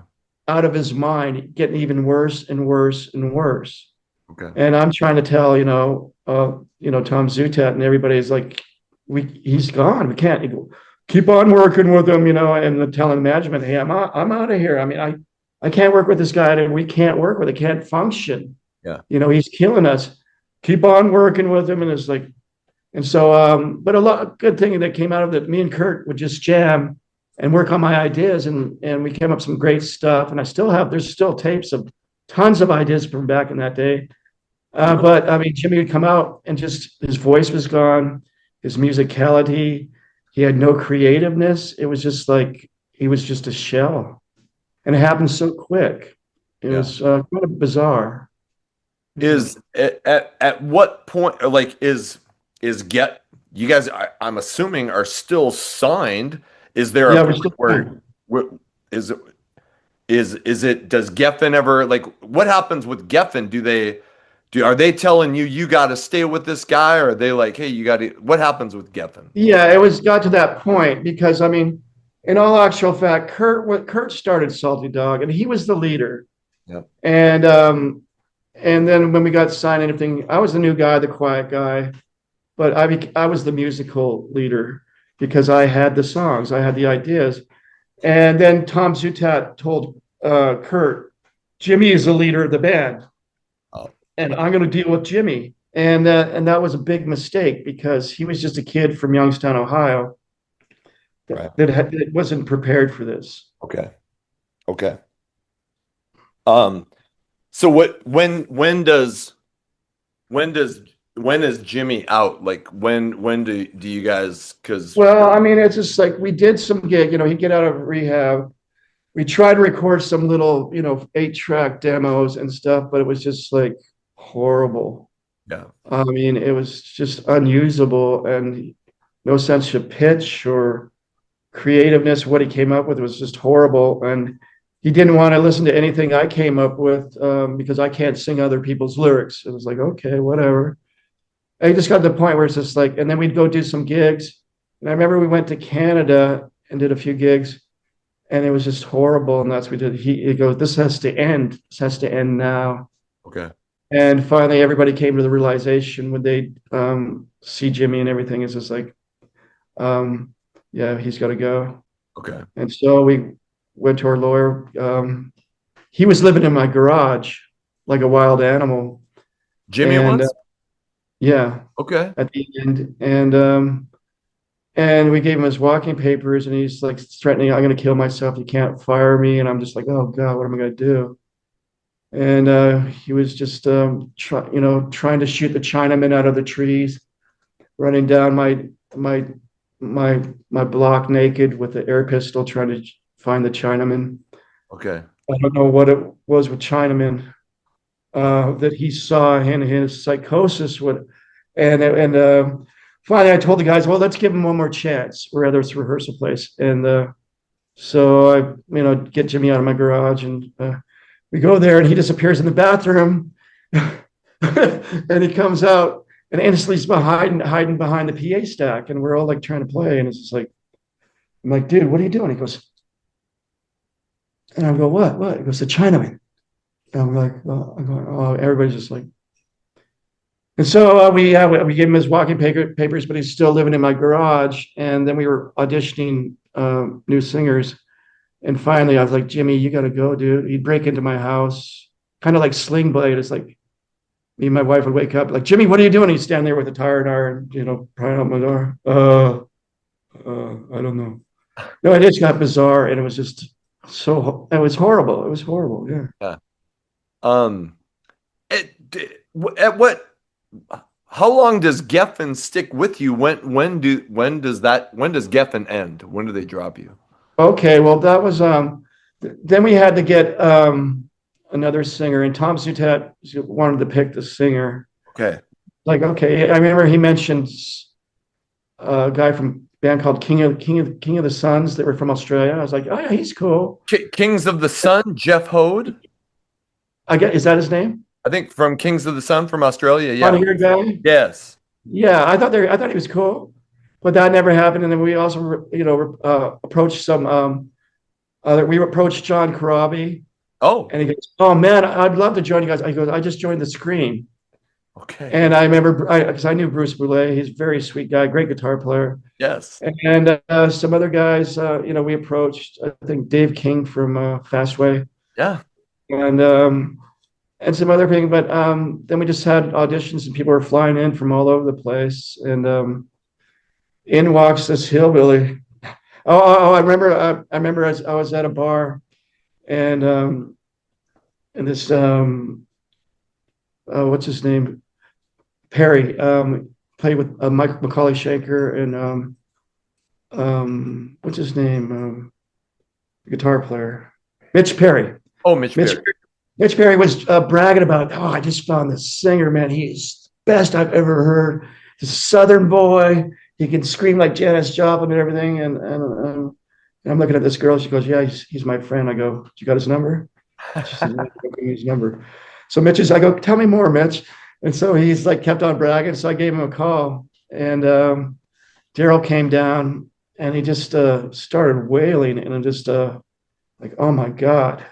out of his mind, getting even worse and worse and worse. Okay. And I'm trying to tell, Tom Zutat and everybody's like, he's gone. We can't keep on working with him, and telling management, hey, I'm out of here. I can't work with this guy and we can't work with it, can't function. Yeah. He's killing us. Keep on working with him. And it's like, and so, but a good thing that came out of it, me and Kurt would just jam and work on my ideas and we came up with some great stuff. And there's still tapes of tons of ideas from back in that day. But Jimmy would come out and just his voice was gone, his musicality, he had no creativeness. It was just like he was just a shell, and it happened so quick. It was kind of bizarre. Is at what point, like, is you guys? I'm assuming are still signed. Is there a point where is it? Does Geffen ever, like, what happens with Geffen? Are they telling you got to stay with this guy, or are they like, hey, you got to? What happens with Geffen? Yeah, it got to that point because in all actual fact, Kurt started Salty Dog, and he was the leader. Yep. And then when we got signed and everything, I was the new guy, the quiet guy, but I was the musical leader because I had the songs, I had the ideas. And then Tom Zutat told Kurt, Jimmy is the leader of the band. And I'm going to deal with Jimmy. And that was a big mistake because he was just a kid from Youngstown, Ohio that wasn't prepared for this. Okay. So when is Jimmy out? Like when do you guys, it's just like we did some gig, he'd get out of rehab. We tried to record some little, 8-track demos and stuff, but it was just like horrible. Yeah. It was just unusable and no sense of pitch or creativeness. What he came up with was just horrible. And he didn't want to listen to anything I came up with because I can't sing other people's lyrics. It was like, okay, whatever. I just got to the point where it's just like, and then we'd go do some gigs. And I remember we went to Canada and did a few gigs and it was just horrible. And that's what we did. He goes, this has to end. This has to end now. Okay. And finally, everybody came to the realization when they see Jimmy and everything is just like, yeah, he's got to go. Okay. And so we went to our lawyer. He was living in my garage like a wild animal. Jimmy was? Yeah. Okay. At the end. And we gave him his walking papers and he's like threatening, I'm going to kill myself. You can't fire me. And I'm just like, oh God, what am I going to do? And he was just, trying to shoot the Chinaman out of the trees, running down my block naked with the air pistol, trying to find the Chinaman. Okay. I don't know what it was with Chinaman that he saw in his psychosis. And finally, I told the guys, well, let's give him one more chance. We're at this rehearsal place, and so I, get Jimmy out of my garage and. We go there and he disappears in the bathroom and he comes out and instantly he's hiding behind the PA stack and we're all like trying to play and it's just like, I'm like, dude, what are you doing? He goes, and I go, what? He goes, the Chinaman. And I'm like, oh, everybody's just like, And so we gave him his walking papers, but he's still living in my garage. And then we were auditioning new singers. And finally, I was like, Jimmy, you got to go, dude. He'd break into my house, kind of like Sling Blade. It's like me and my wife would wake up, like, Jimmy, what are you doing? He'd stand there with a tire iron, prying out my door. I don't know. No, it just got bizarre, and it was just it was horrible. It was horrible. Yeah. Yeah. At what? How long does Geffen stick with you? When does Geffen end? When do they drop you? Okay, well, that was then we had to get another singer, and Tom Zutat wanted to pick the singer. Okay. Like, okay, I remember he mentioned a guy from a band called King of the Suns that were from Australia. I was like, oh yeah, he's cool. Kings of the Sun, Jeff Hode. Is that his name? I think from Kings of the Sun from Australia. Yeah. Your guy? Yes. Yeah, I thought he was cool, but that never happened. And then we also, approached we approached John Corabi. Oh. And he goes, "Oh man, I'd love to join you guys." I go, "I just joined the Scream." Okay. And I remember, because I knew Bruce Boulay. He's a very sweet guy, great guitar player. Yes. And some other guys, we approached. I think Dave King from Fastway. Yeah. And some other thing, but then we just had auditions, and people were flying in from all over the place. And in walks this hillbilly. I remember as I was at a bar, and this what's his name, Perry, played with Mike Macaulay Shanker, and what's his name, the guitar player, Mitch Perry. Oh, Mitch Perry. Mitch Perry was bragging about, oh, I just found this singer, man. He's the best I've ever heard. He's a Southern boy. He can scream like Janis Joplin and everything. And I'm looking at this girl. She goes, yeah, he's my friend. I go, you got his number? She said, no, I don't his number. So I go, tell me more, Mitch. And so he's like kept on bragging. So I gave him a call. And Daryl came down, and he just started wailing. And I'm just like, oh, my God.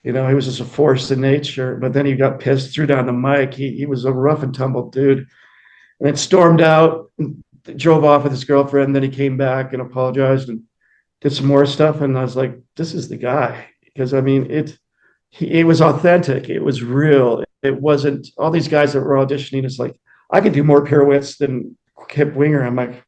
He was just a force in nature, but then he got pissed, threw down the mic. He was a rough and tumble dude, and then stormed out, and drove off with his girlfriend. And then he came back and apologized and did some more stuff. And I was like, this is the guy, because I mean, it was authentic. It was real. It wasn't all these guys that were auditioning. It's like, I could do more pirouettes than Kip Winger. I'm like,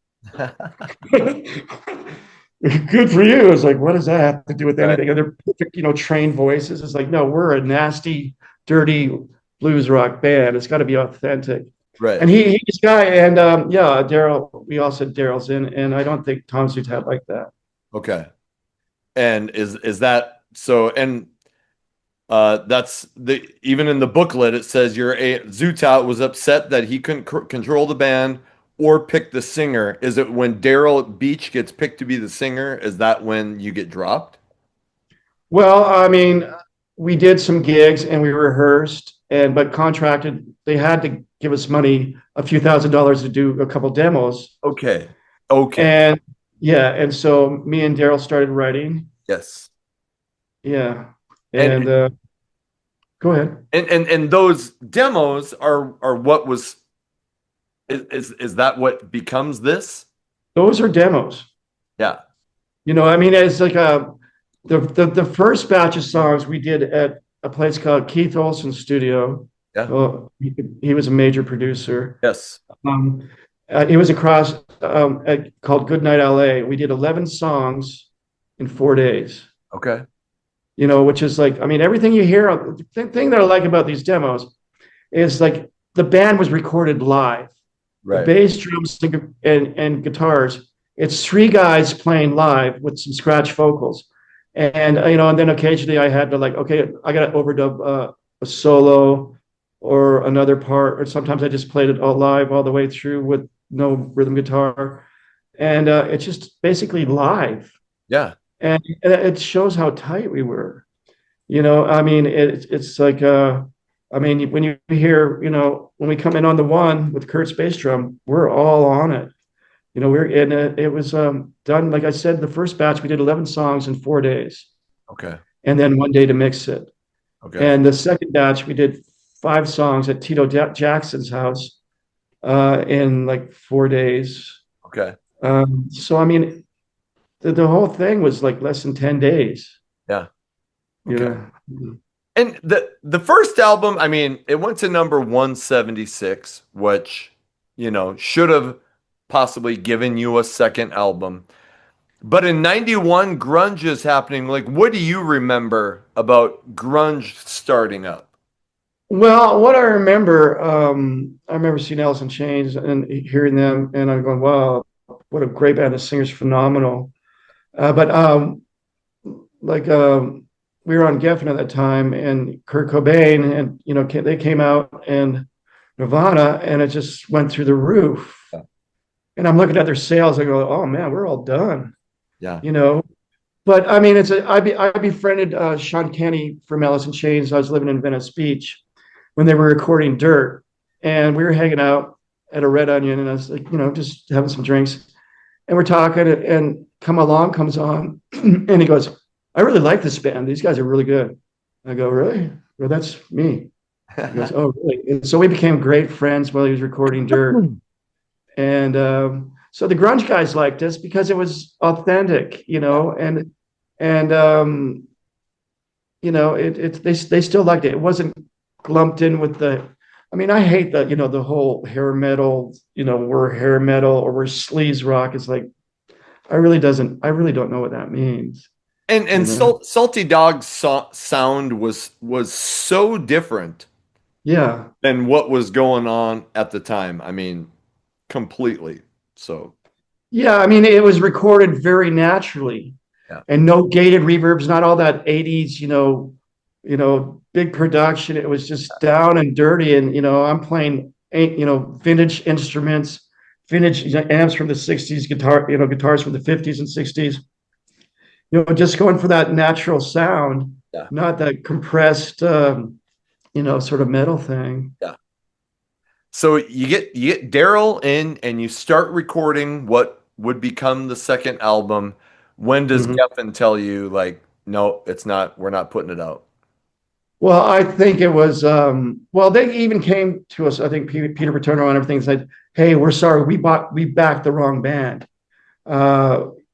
good for you. It's like, what does that have to do with anything? They're perfect, trained voices. It's like, no, we're a nasty, dirty blues rock band. It's got to be authentic. Right. And he's a guy. And Daryl, we all said Daryl's in, and I don't think Tom Zutat like that. Okay. And is that so? And that's even in the booklet, it says Zutat was upset that he couldn't control the band or pick the singer. Is it when Daryl Beach gets picked to be the singer? Is that when you get dropped? Well, I mean, we did some gigs and we rehearsed, but contracted. They had to give us money, a few $1,000s to do a couple demos. Okay. And yeah, and so me and Daryl started writing. Yes. Yeah. And go ahead. And those demos are what was. Is that what becomes this? Those are demos. Yeah. I mean, it's like the first batch of songs we did at a place called Keith Olsen's studio. Yeah. Well, he was a major producer. Yes. It was across called Goodnight LA. We did 11 songs in 4 days. Okay. Which is like, I mean, everything you hear, the thing that I like about these demos is like the band was recorded live. Right. The bass, drums, and guitars. It's three guys playing live with some scratch vocals, and and then occasionally I had to okay, I got to overdub a solo or another part, or sometimes I just played it all live all the way through with no rhythm guitar, and it's just basically live. Yeah, and it shows how tight we were. I mean, it's like. I mean, when you hear, when we come in on the one with Kurt's bass drum, we're all on it. We're in it. It was done, like I said, the first batch, we did 11 songs in 4 days. Okay. And then 1 day to mix it. Okay. And the second batch, we did 5 songs at Tito Jackson's house. in like 4 days. Okay. So I mean, the whole thing was like less than 10 days. Yeah. You Okay. know. And the first album, I mean, it went to number 176, which, you know, should have possibly given you a second album. But in 91, grunge is happening. Like, what do you remember about grunge starting up? Well, what I remember seeing Alice in Chains and hearing them, and I'm going, wow, what a great band. The singer's phenomenal. But like we were on Geffen at that time, and Kurt Cobain, and you know, they came out, and Nirvana, and it just went through the roof. Yeah. And I'm looking at their sales, I go, oh man, we're all done, Yeah. you know. But I mean, I befriended Sean Kenny from Alice in Chains. I was living in Venice Beach when they were recording Dirt, and we were hanging out at a Red Onion, and I was like, you know, just having some drinks, and we're talking, and Come Along comes on, and he goes, I really like this band. These guys are really good. I go, really? Well, that's me. He goes, oh, really? And so we became great friends while he was recording Dirt. And so the grunge guys liked us because it was authentic, you know, and you know, they still liked it. It wasn't lumped in with the. I mean, I hate that, you know, the whole hair metal, you know, we're hair metal or we're sleaze rock. It's like, I really don't know what that means. And You know? Salty Dog's sound was so different Yeah. than what was going on at the time. I mean, completely. So, Yeah. I mean, it was recorded very naturally yeah. and no gated reverbs, not all that 80s, you know, big production. It was just down and dirty. And, you know, I'm playing, you know, vintage instruments, vintage amps from the 60s, guitars from the 50s and 60s. You know, just going for that natural sound, Yeah. not that compressed, you know, sort of metal thing. Yeah. So you get Daryl in and you start recording what would become the second album. When does Mhm. Geffen tell you, like, no, it's not, we're not putting it out? Well, I think it was, well, they even came to us, I think Peter Paterno and everything said, hey, we're sorry, we backed the wrong band.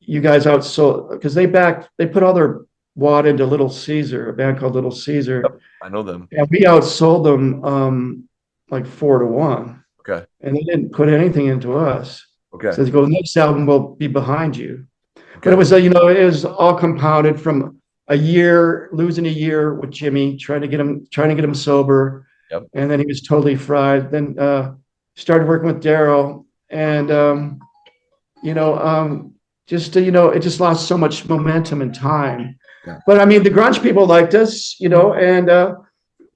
You guys outsold, because they put all their wad into Little Caesar, a band called Little Caesar. Yep, I know them. And we outsold them like 4-1. Okay. And they didn't put anything into us. Okay. So they go, next album will be behind you. Okay. But it was, you know, it was all compounded from losing a year with Jimmy, trying to get him sober. Yep. And then he was totally fried. Then started working with Daryl, and you know, you know, it just lost so much momentum and time. Yeah. But I mean, the grunge people liked us, you know, and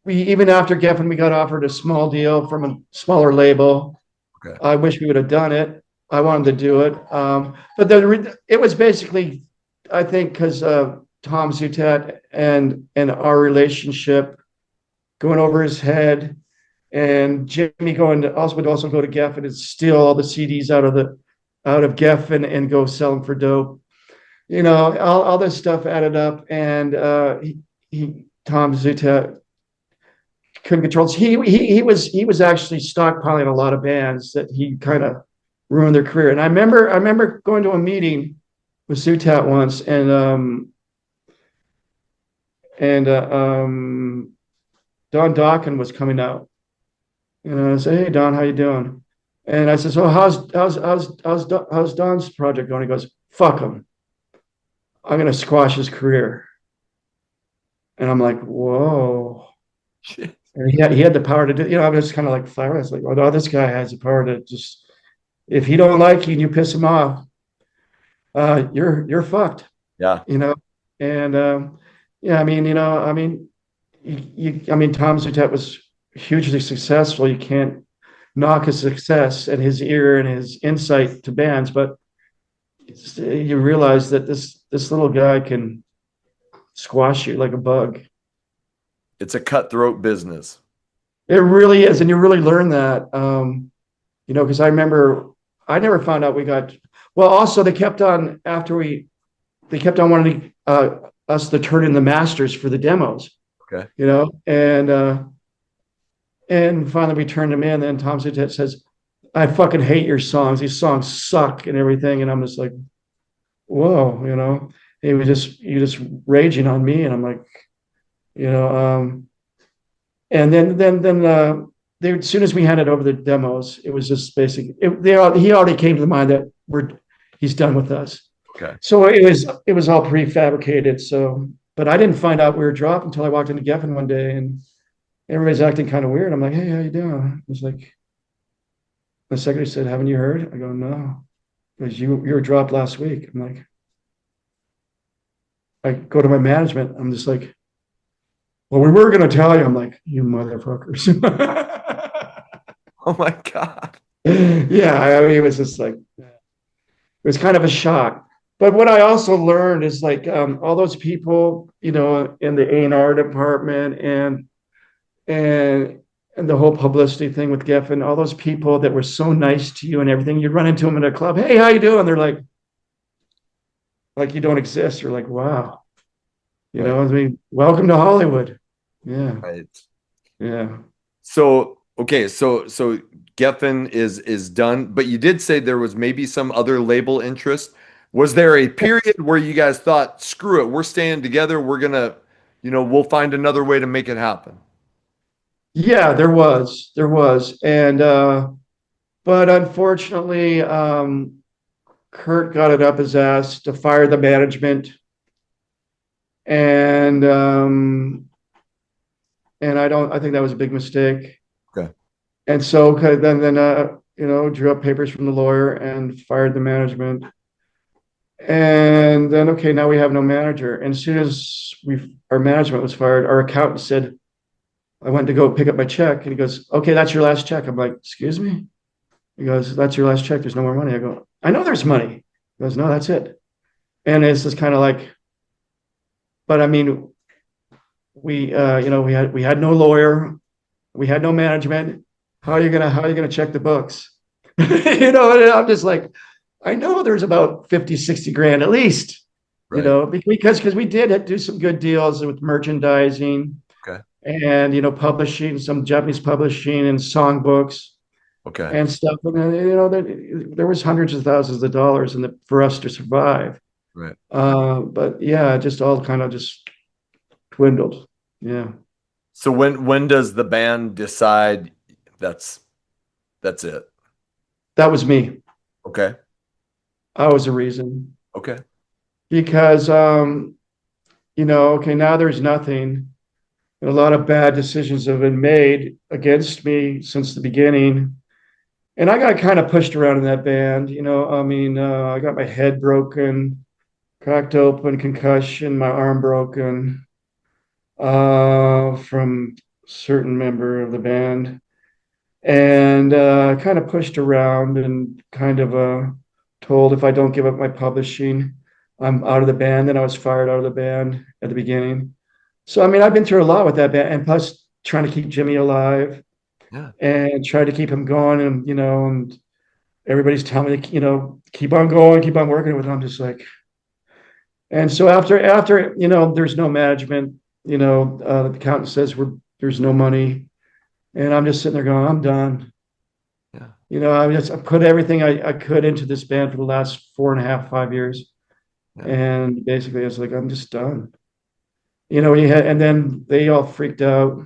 we, even after Geffen, we got offered a small deal from a smaller label. Okay. I wish we would have done it. I wanted to do it, but it was basically, I think, because Tom Zutat and our relationship going over his head, and Jimmy would also go to Geffen and steal all the CDs out of Geffen and go sell them for dope. You know, all this stuff added up, and Tom Zutat couldn't control. He was actually stockpiling a lot of bands that he kind of ruined their career. And I remember going to a meeting with Zutat once, and Don Dawkins was coming out, and I said, "Hey Don, how you doing?" And I said, "So how's Don's project going?" He goes, "Fuck him. I'm gonna squash his career." And I'm like, "Whoa." Shit. And he had the power to do. You know, I was kind of like fire. I was like, "Oh no, this guy has the power to just. If he don't like you and you piss him off, you're fucked." Yeah. You know, and yeah, I mean, you know, I mean, I mean, Tom Zutat was hugely successful. You can't knock his success and his ear and his insight to bands, but you realize that this little guy can squash you like a bug. It's a cutthroat business. It really is, and you really learn that. You know, because I remember I never found out we got. Well, also they kept on wanting us to turn in the masters for the demos. Okay. You know, and finally we turned them in. And Tom Zutat says, I fucking hate your songs. These songs suck and everything. And I'm just like, whoa, you know, you just raging on me. And I'm like, you know, and they, as soon as we handed over the demos, it was just basic. He already came to the mind that he's done with us. Okay. So it was all prefabricated. So, but I didn't find out we were dropped until I walked into Geffen one day and everybody's acting kind of weird. I'm like, hey, how you doing? It's like, the secretary said, haven't you heard? I go, no, because you were dropped last week. I'm like, I go to my management. I'm just like, well, we were going to tell you. I'm like, you motherfuckers. Oh my God. Yeah, I mean, it was just like, it was kind of a shock. But what I also learned is like all those people, you know, in the A&R department and the whole publicity thing with Geffen, all those people that were so nice to you and everything, you'd run into them in a club. Hey, how you doing? They're like you don't exist. You're like, wow. You know, I mean, welcome to Hollywood. Yeah. Right. Yeah. So, okay. So Geffen is done, but you did say there was maybe some other label interest. Was there a period where you guys thought, screw it, we're staying together. We're going to, you know, we'll find another way to make it happen? Yeah, there was. And, but unfortunately, Kurt got it up his ass to fire the management. And I think that was a big mistake. Okay. And so then you know, drew up papers from the lawyer and fired the management. And then, okay, now we have no manager. And as soon as our management was fired, our accountant said, I went to go pick up my check. And he goes, okay, that's your last check. I'm like, excuse me? He goes, that's your last check. There's no more money. I go, I know there's money. He goes, no, that's it. And it's just kind of like, but I mean, we you know, we had no lawyer, we had no management. How are you gonna check the books? You know, and I'm just like, I know there's about 50, 60 grand at least, Right. you know, because we did do some good deals with merchandising. Okay. And, you know, publishing, some Japanese publishing and songbooks Okay. and stuff. And then, you know, there was hundreds of thousands of dollars for us to survive. Right. But yeah, just all kind of just dwindled. Yeah. So when does the band decide that's it? That was me. Okay. I was the reason. Okay. Because, you know, okay, now there's nothing. And a lot of bad decisions have been made against me since the beginning. And I got kind of pushed around in that band. You know, I mean, I got my head broken, cracked open, concussion, my arm broken from a certain member of the band. And kind of pushed around and kind of told if I don't give up my publishing, I'm out of the band. Then I was fired out of the band at the beginning. So, I mean, I've been through a lot with that band, and plus trying to keep Jimmy alive. Yeah. And try to keep him going. And, you know, and everybody's telling me, you know, keep on going, keep on working with him. I'm just like, and so after, you know, there's no management, you know, the accountant says there's no money. And I'm just sitting there going, I'm done. Yeah. You know, I put everything I could into this band for the last 4.5, 5 years. Yeah. And basically it's like, I'm just done. You know, and then they all freaked out.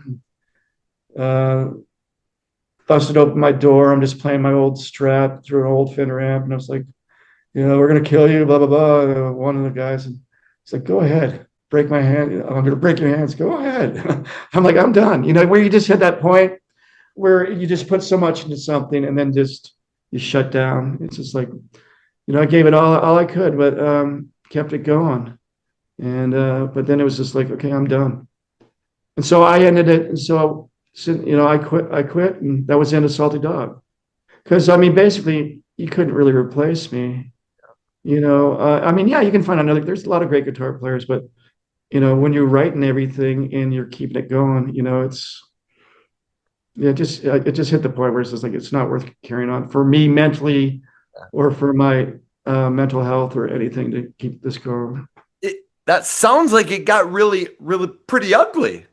Busted open my door. I'm just playing my old Strat through an old Fender amp. And I was like, you know, we're going to kill you, blah, blah, blah. One of the guys, and it's like, go ahead, break my hand. I'm going to break your hands. Go ahead. I'm like, I'm done. You know, where you just hit that point where you just put so much into something and then just you shut down. It's just like, you know, I gave it all I could, but kept it going. And but then it was just like, okay, I'm done. And so I ended it. And so, you know, I quit, and that was the end of Salty Dog. Because I mean, basically, you couldn't really replace me. You know, I mean, yeah, you can find another. There's a lot of great guitar players, but you know, when you're writing everything and you're keeping it going, you know, it just hit the point where it's just like it's not worth carrying on for me mentally, or for my mental health or anything to keep this going. That sounds like it got really, really pretty ugly.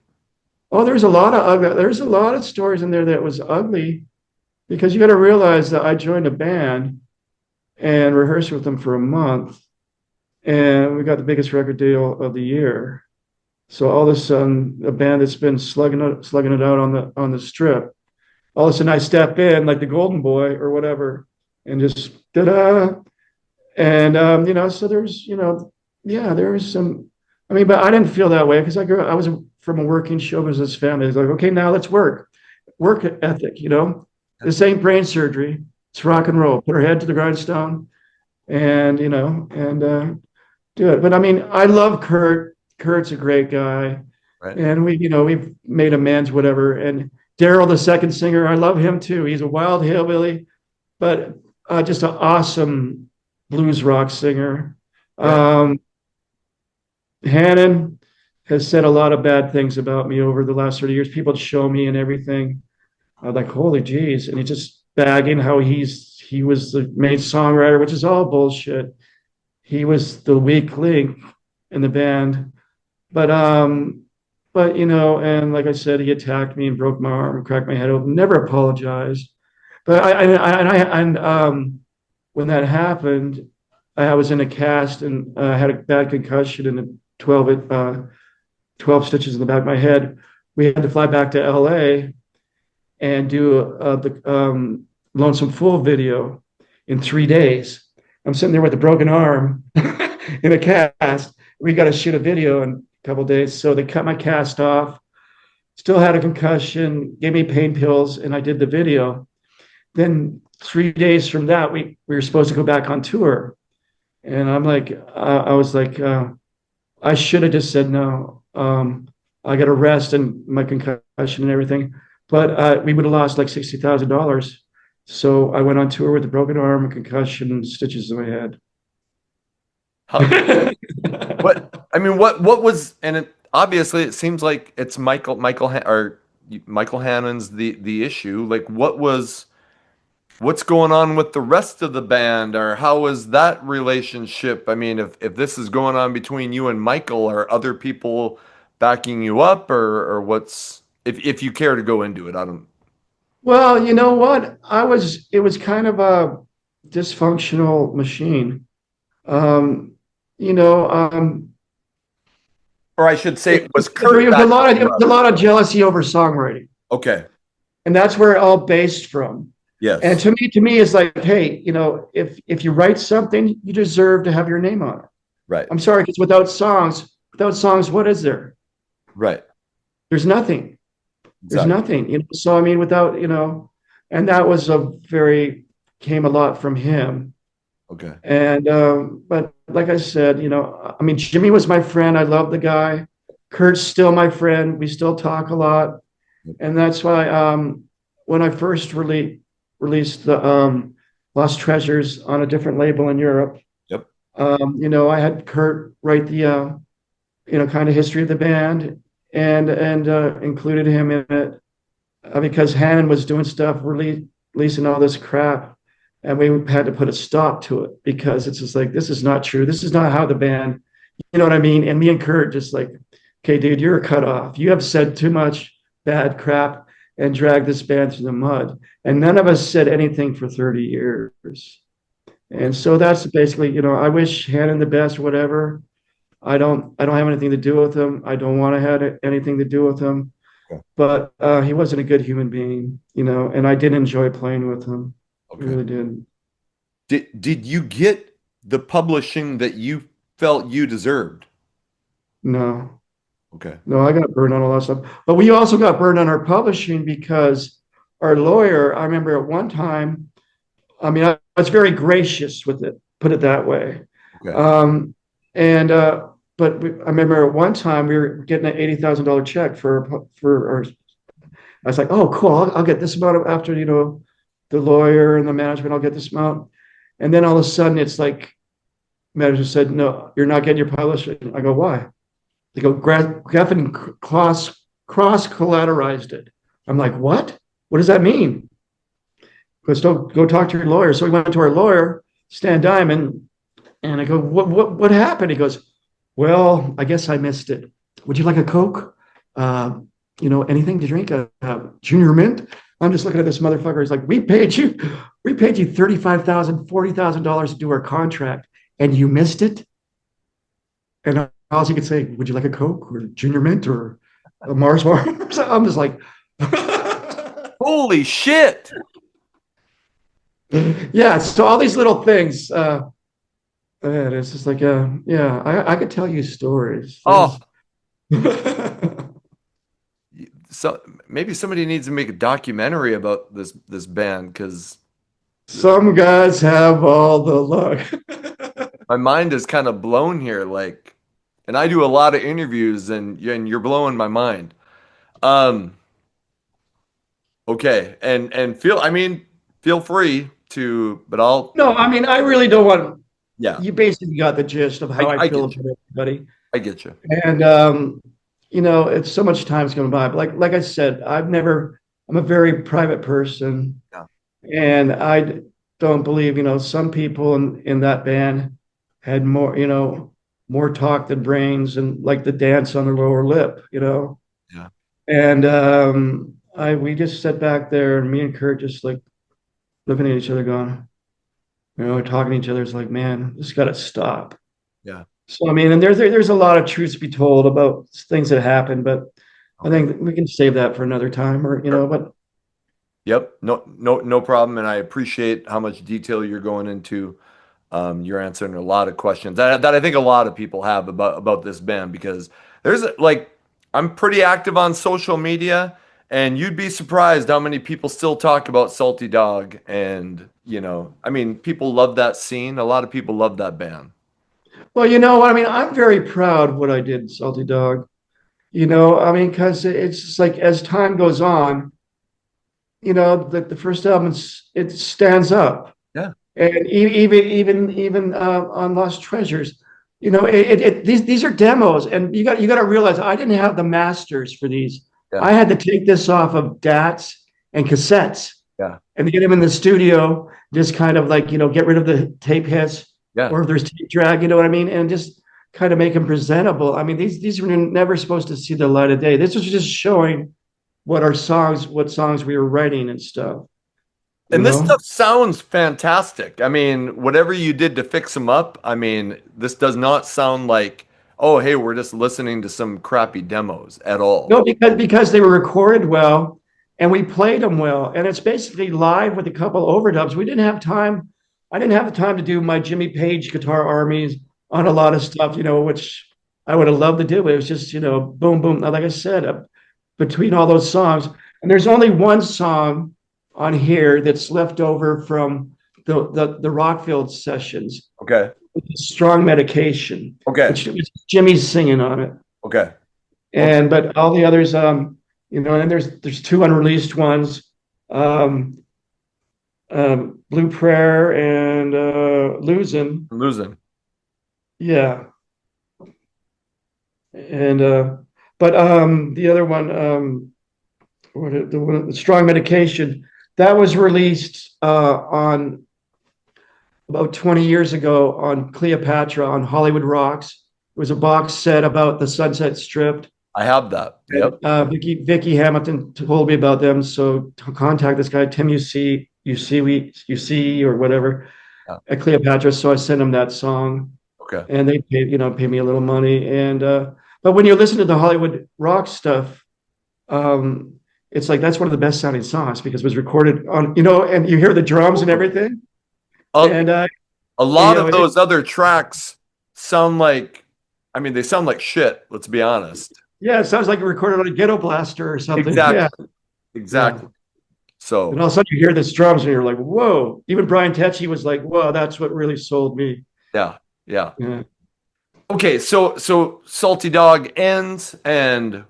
Oh, there's a lot of stories in there that was ugly. because you got to realize that I joined a band and rehearsed with them for a month, and we got the biggest record deal of the year. So all of a sudden, a band that's been slugging it out on the strip, all of a sudden I step in like the golden boy or whatever, and just da-da. And so there's, yeah, there was some. I mean, but I didn't feel that way because I was from a working show business family. It's like, okay, now let's work ethic. This ain't brain surgery. It's rock and roll. Put her head to the grindstone, and do it. But I mean, I love Kurt. Kurt's a great guy, Right. and we've made amends, whatever. And Daryl, the second singer, I love him too. He's a wild hillbilly, but just an awesome blues rock singer. Right. Hannon has said a lot of bad things about me over the last 30 years. People show me and everything. I'm like, holy geez. And he's just bagging how he was the main songwriter, which is all bullshit. He was the weak link in the band. But and like I said, he attacked me and broke my arm and cracked my head open. Never apologized. But when that happened, I was in a cast and I had a bad concussion and 12 stitches in the back of my head. We had to fly back to LA and do the Lonesome Fool video in 3 days. I'm sitting there with a broken arm in a cast. We got to shoot a video in a couple of days. So they cut my cast off, still had a concussion, gave me pain pills, and I did the video. Then 3 days from that, we were supposed to go back on tour. And I'm like, I was like, I should have just said no. I got a rest and my concussion and everything, but we would have lost like $60,000. So I went on tour with a broken arm, a concussion, and stitches in my head. What was, and obviously it seems like it's Michael Hannon's the issue. Like, what's going on with the rest of the band, or how is that relationship? I mean, if this is going on between you and Michael, are other people backing you up, or what's, if you care to go into it? I don't. Well, you know what? It was kind of a dysfunctional machine. Or I should say, it was Kurt. There was a lot of jealousy over songwriting. Okay. And that's where it all based from. Yes. And to me, it's like, hey, if you write something, you deserve to have your name on it. Right. I'm sorry, because without songs, what is there? Right. There's nothing. There's Exactly. nothing. So I mean, without, and that was came a lot from him. Okay. And but like I said, I mean, Jimmy was my friend. I love the guy. Kurt's still my friend. We still talk a lot. And that's why when I first released the Lost Treasures on a different label in Europe. Yep. I had Kurt write the kind of history of the band and included him in it because Hannon was doing stuff, releasing all this crap, and we had to put a stop to it because it's just like, this is not true. This is not how the band, you know what I mean? And me and Kurt just like, okay, dude, you're a cut off. You have said too much bad crap and dragged this band through the mud. And none of us said anything for 30 years. And so that's basically, I wish Hannon the best, whatever. I don't have anything to do with him. I don't want to have anything to do with him. Okay. But he wasn't a good human being, and I did enjoy playing with him. Okay. I really did. Did you get the publishing that you felt you deserved? No. Okay. No, I got burned on a lot of stuff. But we also got burned on our publishing because our lawyer, I remember at one time, I mean, I was very gracious with it, put it that way. Okay. But I remember at one time we were getting an $80,000 check for our. I was like, oh, cool. I'll get this amount after, the lawyer and the management, I'll get this amount. And then all of a sudden it's like, manager said, no, you're not getting your publishing. I go, why? They go, Geffen cross collateralized it. I'm like, what? What does that mean? Because don't go talk to your lawyer. So we went to our lawyer, Stan Diamond, and I go, what happened? He goes, well, I guess I missed it. Would you like a Coke? Anything to drink? Junior Mint? I'm just looking at this motherfucker. He's like, we paid you $35,000, $40,000 to do our contract, and you missed it. And all he could say, would you like a Coke or Junior Mint or a Mars bar? So I'm just like, Holy shit. yeah. So all these little things. And it's just like, yeah, I could tell you stories. Oh, so maybe somebody needs to make a documentary about this band, because Some guys have all the luck. my mind is kind of blown here. Like, and I do a lot of interviews, and you're blowing my mind. Okay, and feel free to, but I'll. No, I mean, I really don't want. Yeah, You basically got the gist of how I feel get about everybody. I get you. And it's so much time's going by. But like I said, I'm a very private person. Yeah. And I don't believe, some people in that band had more talk than brains, and like the dance on the lower lip. Yeah. And we just sat back there, and me and Kurt just like looking at each other going, talking to each other. It's like, man, this got to stop. Yeah. So, I mean, and there's a lot of truths to be told about things that happen, but I think we can save that for another time, or, but. Yep. No problem. And I appreciate how much detail you're going into. You're answering a lot of questions that I think a lot of people have about this band, because there's I'm pretty active on social media, and you'd be surprised how many people still talk about Salty Dog. And, people love that scene. A lot of people love that band. Well, you know what? I mean, I'm very proud of what I did in Salty Dog. Because it's just like as time goes on, the first album, it stands up. Yeah. And even on Lost Treasures, these are demos, and you got to realize I didn't have the masters for these. Yeah. I had to take this off of DATs and cassettes. Yeah. And get them in the studio, just kind of like, get rid of the tape hiss. Yeah. Or if there's tape drag, you know what I mean? And just kind of make them presentable. I mean, these were never supposed to see the light of day. This was just showing what songs we were writing and stuff. And this stuff sounds fantastic. I mean, whatever you did to fix them up, this does not sound like, oh, hey, we're just listening to some crappy demos at all. No, because they were recorded well, and we played them well. And it's basically live with a couple overdubs. I didn't have the time to do my Jimmy Page guitar armies on a lot of stuff, which I would have loved to do. It was just, boom, boom. Like I said, between all those songs, and there's only one song on here that's left over from the Rockfield sessions. Okay. Strong Medication. Okay. Which Jimmy's singing on it. Okay. But all the others, and there's two unreleased ones. Blue Prayer and Losing. Yeah. And but the other one, the Strong Medication, that was released on about 20 years ago on Cleopatra on Hollywood Rocks. It was a box set about the Sunset Strip. I have that. Yep. Vicky Hamilton told me about them, so to contact this guy Tim UC or whatever, Yeah. at Cleopatra. So I sent him that song. Okay. And they paid me a little money. And but when you listen to the Hollywood Rock stuff, it's like that's one of the best sounding songs because it was recorded on, and you hear the drums and everything. And a lot of those other tracks sound like, they sound like shit. Let's be honest. Yeah, it sounds like it recorded on a ghetto blaster or something. Exactly. Yeah. Exactly. So, and all of a sudden you hear this drums and you're like, whoa. Even Brian Tetchy was like, whoa, that's what really sold me. Yeah. Okay, so Salty Dog ends, and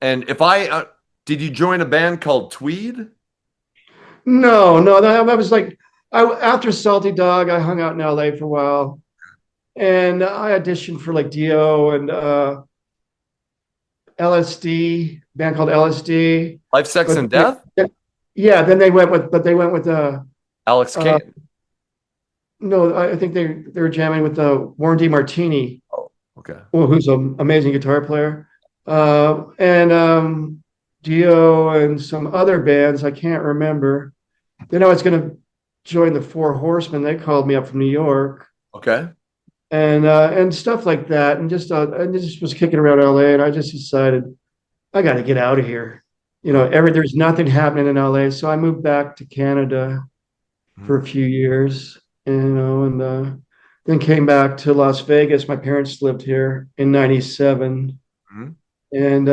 if I did you join a band called Tweed? No, that was like after Salty Dog, I hung out in LA for a while, and I auditioned for like Dio and LSD, band called LSD. Life, Sex, and Death? Yeah, then they went with Alex Kane. No, I think they were jamming with Warren DeMartini. Oh, okay. Well, who's an amazing guitar player. Dio and some other bands. I can't remember. Then I was going to join the Four Horsemen. They called me up from New York Okay. and stuff like that. And I just was kicking around LA, and I just decided I got to get out of here. There's nothing happening in LA, so I moved back to Canada for a few years, and then came back to Las Vegas. My parents lived here in '97, Mhm. and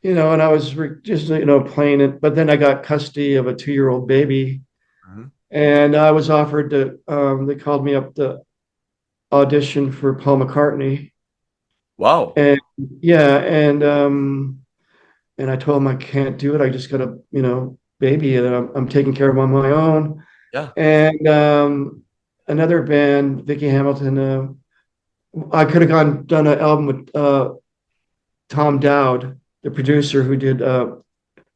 and I was just playing it. But then I got custody of a 2-year-old baby, Mhm. and I was offered to. They called me up to audition for Paul McCartney, Wow. and yeah, and I told him I can't do it. I just got a baby that I'm taking care of on my own. Yeah. And another band, Vicky Hamilton. I could have done an album with Tom Dowd, the producer who did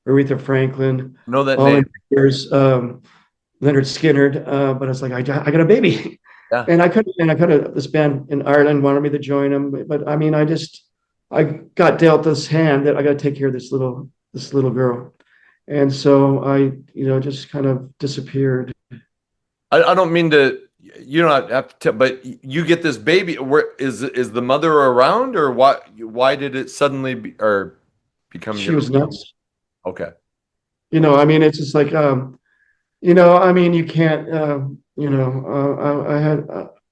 Aretha Franklin, Know that All name. Years, Leonard Skinner. But it's like I got a baby, Yeah. and I could have. This band in Ireland wanted me to join them, but I mean, I got dealt this hand that I got to take care of this little girl, and so I just kind of disappeared. I don't mean to. You don't have to tell, but you get this baby. Where is the mother around, or why did it suddenly become She your? was nuts. Okay. I mean, it's just like, I mean, you can't,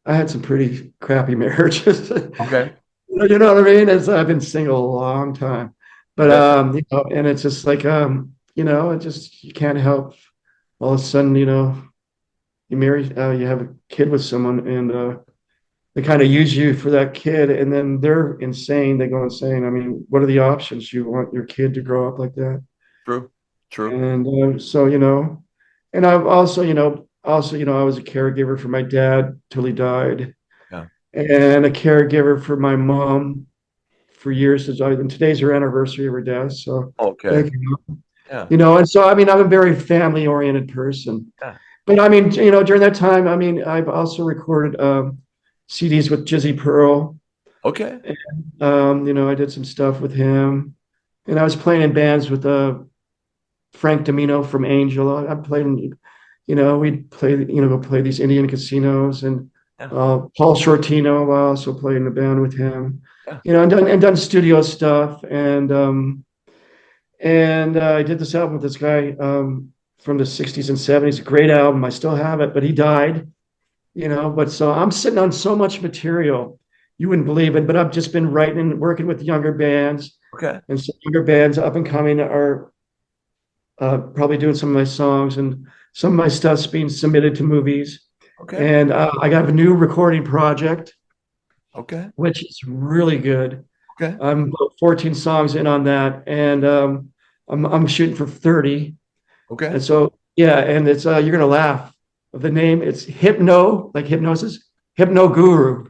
I had some pretty crappy marriages. Okay. You know what I mean? I've been single a long time, but, Okay. and it's just like, it just, you can't help all of a sudden, you marry, you have a kid with someone, and they kind of use you for that kid, and then they're insane. They go insane. I mean, what are the options? You want your kid to grow up like that? True. True. And so, and I've also, I was a caregiver for my dad till he died, Yeah. and a caregiver for my mom for years. And today's her anniversary of her death. So Okay. thank you. Yeah. And so, I mean, I'm a very family oriented person. Yeah. But I mean, during that time, I mean, I've also recorded CDs with Jizzy Pearl. Okay. I did some stuff with him, and I was playing in bands with Frank Domino from Angel. I played in, we'd play, go play these Indian casinos, and Yeah. Paul Shortino. I also played in a band with him, Yeah. and done studio stuff, and I did this album with this guy from the '60s and '70s. A great album. I still have it, but he died. But so I'm sitting on so much material, you wouldn't believe it. But I've just been writing and working with younger bands, Okay. and some younger bands up and coming are probably doing some of my songs, and some of my stuff's being submitted to movies. Okay. And I got a new recording project, Okay. which is really good. Okay. I'm about 14 songs in on that, and I'm shooting for 30. Okay. And so yeah, and it's you're gonna laugh. The name, it's Hypno, like hypnosis, Hypno Guru.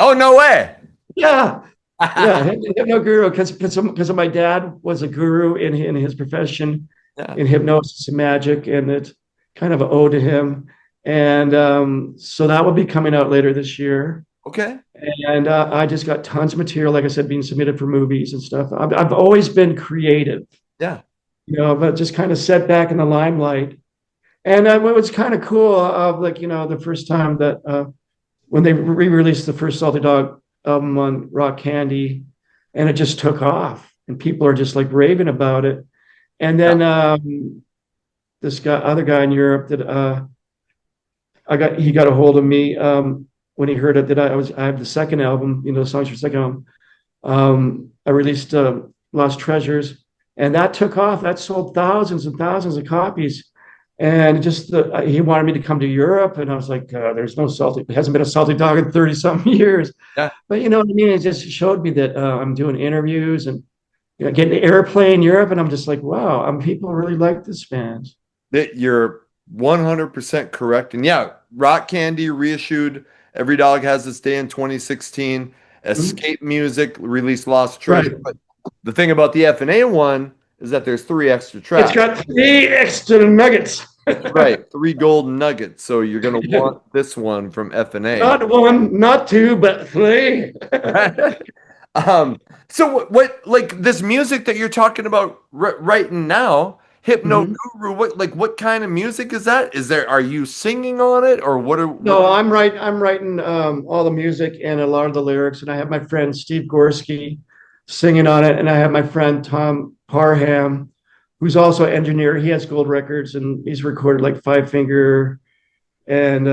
Oh, no way. Yeah, yeah, Hypno Guru, because my dad was a guru in his profession, Yeah. in hypnosis and magic, and it's kind of an ode to him. And so that will be coming out later this year. Okay. And I just got tons of material, like I said, being submitted for movies and stuff. I've always been creative, Yeah. but just kind of set back in the limelight. And what was kind of cool of like, the first time that when they re-released the first Salty Dog album on Rock Candy, and it just took off, and people are just like raving about it. And then this other guy in Europe that he got a hold of me when he heard it that I have the second album, the songs for the second album. I released Lost Treasures, and that took off. That sold thousands and thousands of copies. And just he wanted me to come to Europe, and I was like, "There's no salty. It hasn't been a salty dog in 30-something years." Yeah. But you know what I mean? It just showed me that I'm doing interviews and getting the airplay in Europe, and I'm just like, "Wow, people really like this band." That you're 100% correct. And yeah, Rock Candy reissued Every Dog Has Its Day in 2016. Escape Music released Lost Treasure. Right. But the thing about the FNA one is that there's 3 extra tracks. It's got 3 extra nuggets. Right, 3 golden nuggets. So you're gonna want this one from FNA. Not 1, not 2, but 3. So what like this music that you're talking about right now, Hypno Mhm. Guru, what kind of music is that? Are you singing on it or what? No, I'm writing all the music and a lot of the lyrics, and I have my friend Steve Gorski singing on it, and I have my friend Tom Parham, who's also an engineer. He has gold records, and he's recorded like Five Finger and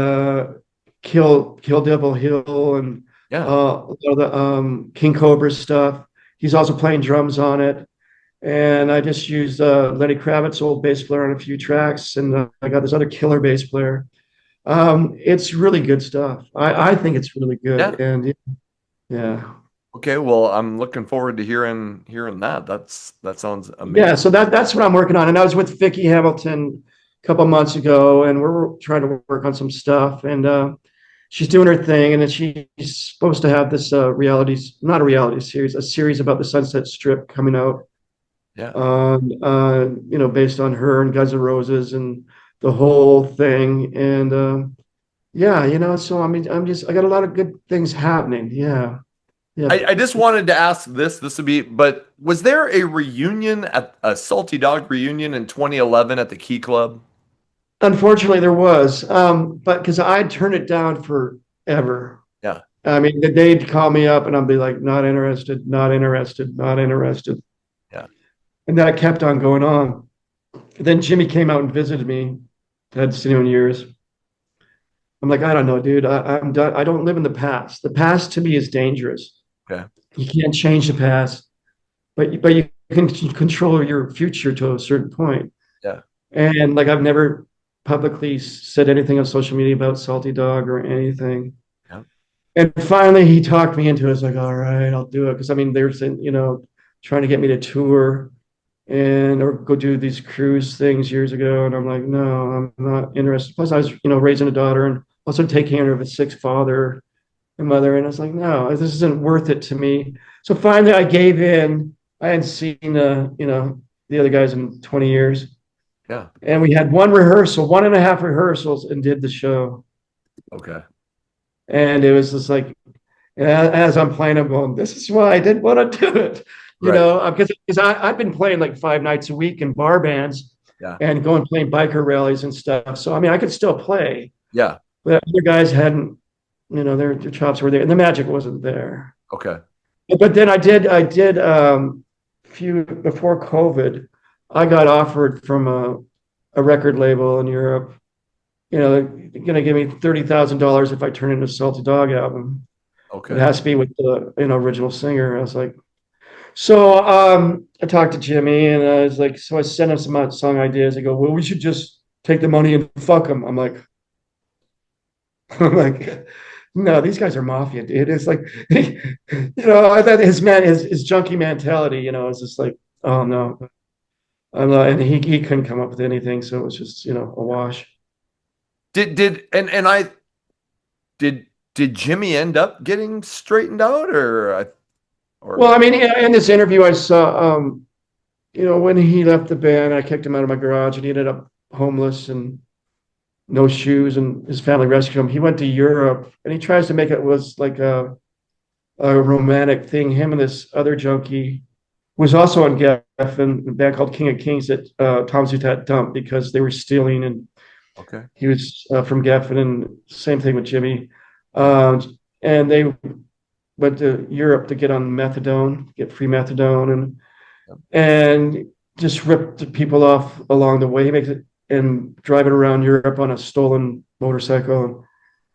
Kill Devil Hill and Yeah. a lot of the King Cobra stuff. He's also playing drums on it. And I just used Lenny Kravitz, old bass player, on a few tracks, and I got this other killer bass player. It's really good stuff. I think it's really Yeah. good, and yeah, Okay, well, I'm looking forward to hearing that. That sounds yeah. amazing. So that's what I'm working on. And I was with Vicki Hamilton a couple months ago, and we're trying to work on some stuff. And she's doing her thing, and then she's supposed to have this not a reality series, a series about the Sunset Strip coming out. Yeah. Based on her and Guns N' Roses and the whole thing. And yeah, so I mean, I got a lot of good things happening. Yeah. Yeah. I just wanted to ask this. This would be, but was there a reunion at a Salty Dog reunion in 2011 at the Key Club? Unfortunately, there was, but because I'd turned it down forever. Yeah. I mean, they'd call me up and I'd be like, not interested, not interested, not interested. Yeah. And that kept on going on. Then Jimmy came out and visited me. Hadn't seen him in years. I'm like, I don't know, dude. I'm done. I don't live in the past. The past to me is dangerous. Okay. You can't change the past, but you can control your future to a certain point. Yeah. And like I've never publicly said anything on social media about Salty Dog or anything. Yeah. And finally, he talked me into it. I was like, all right, I'll do it. Because I mean, they're saying, trying to get me to tour and or go do these cruise things years ago. And I'm like, no, I'm not interested. Plus, I was, raising a daughter and also taking care of a sick father and mother. And I was like, no, this isn't worth it to me. So finally, I gave in. I hadn't seen, the other guys in 20 years. Yeah. And we had one rehearsal, 1.5 rehearsals, and did the show. Okay. And it was just like, as I'm playing, I'm going, this is why I didn't want to do it. Because I've been playing like 5 nights a week in bar bands and going playing biker rallies and stuff. So, I mean, I could still play. Yeah. But other guys hadn't, their chops were there and the magic wasn't there. Okay. But then I did few before COVID, I got offered from a record label in Europe. They're going to give me $30,000 if I turn in a Salty Dog album. Okay. It has to be with the original singer. I was like, so I talked to Jimmy and I was like, so I sent him some song ideas. I go, well, we should just take the money and fuck them. I'm like, no, these guys are mafia, dude. It's like, I thought his junkie mentality, is just like, oh no, I'm not, and he couldn't come up with anything, so it was just, a wash. Did Jimmy end up getting straightened out or Well, I mean, in this interview I saw, when he left the band, I kicked him out of my garage, and he ended up homeless and no shoes, and his family rescued him. He went to Europe, and he tries to make it was like a romantic thing. Him and this other junkie was also on Geffen, a band called King of Kings that Tom Zutat dumped because they were stealing, and okay. he was from Geffen, and same thing with Jimmy. And they went to Europe to get on methadone, get free methadone, and just ripped the people off along the way. He makes it and driving around Europe on a stolen motorcycle.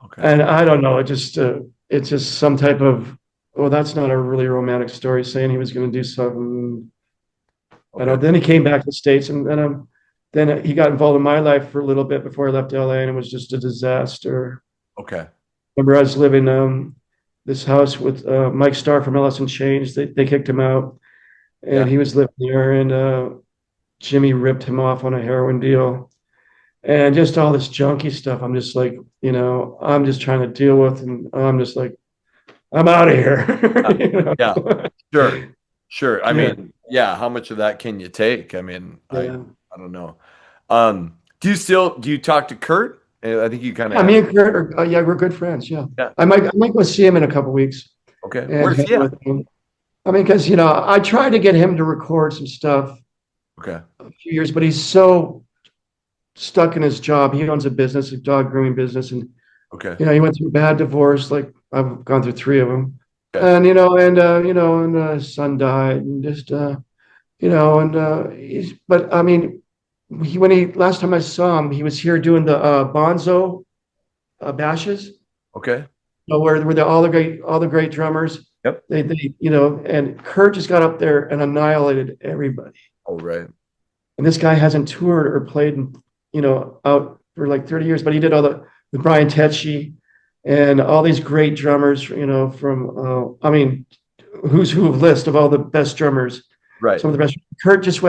Okay. And I don't know, it's just some type of, oh, that's not a really romantic story, saying he was going to do something. Okay. Then he came back to the States, and then he got involved in my life for a little bit before I left LA, and it was just a disaster. Okay. Remember, I was living this house with Mike Starr from Alice in Chains. They kicked him out, and he was living there, and Jimmy ripped him off on a heroin deal, and just all this junky stuff. I'm just like, I'm just trying to deal with, and I'm just like, I'm out of here. Yeah, sure. I mean, how much of that can you take? I mean, I don't know. Do you talk to Kurt? I think you kind of. Me and Kurt we're good friends. Yeah. I might go see him in a couple weeks. Okay. Where's he at? I mean, because I tried to get him to record some stuff Okay. a few years, but he's so stuck in his job. He owns a business, a dog grooming business, and Okay. he went through a bad divorce. Like I've gone through three of them, Okay. and his son died, and just he's. But I mean, when he last time I saw him, he was here doing the Bonzo bashes. Okay. Where all the great drummers. Yep. And Kurt just got up there and annihilated everybody. Oh, right. And this guy hasn't toured or played, out for like 30 years, but he did all with Brian Tetchy and all these great drummers, from, who's who list of all the best drummers, Right. some of the best. Kurt just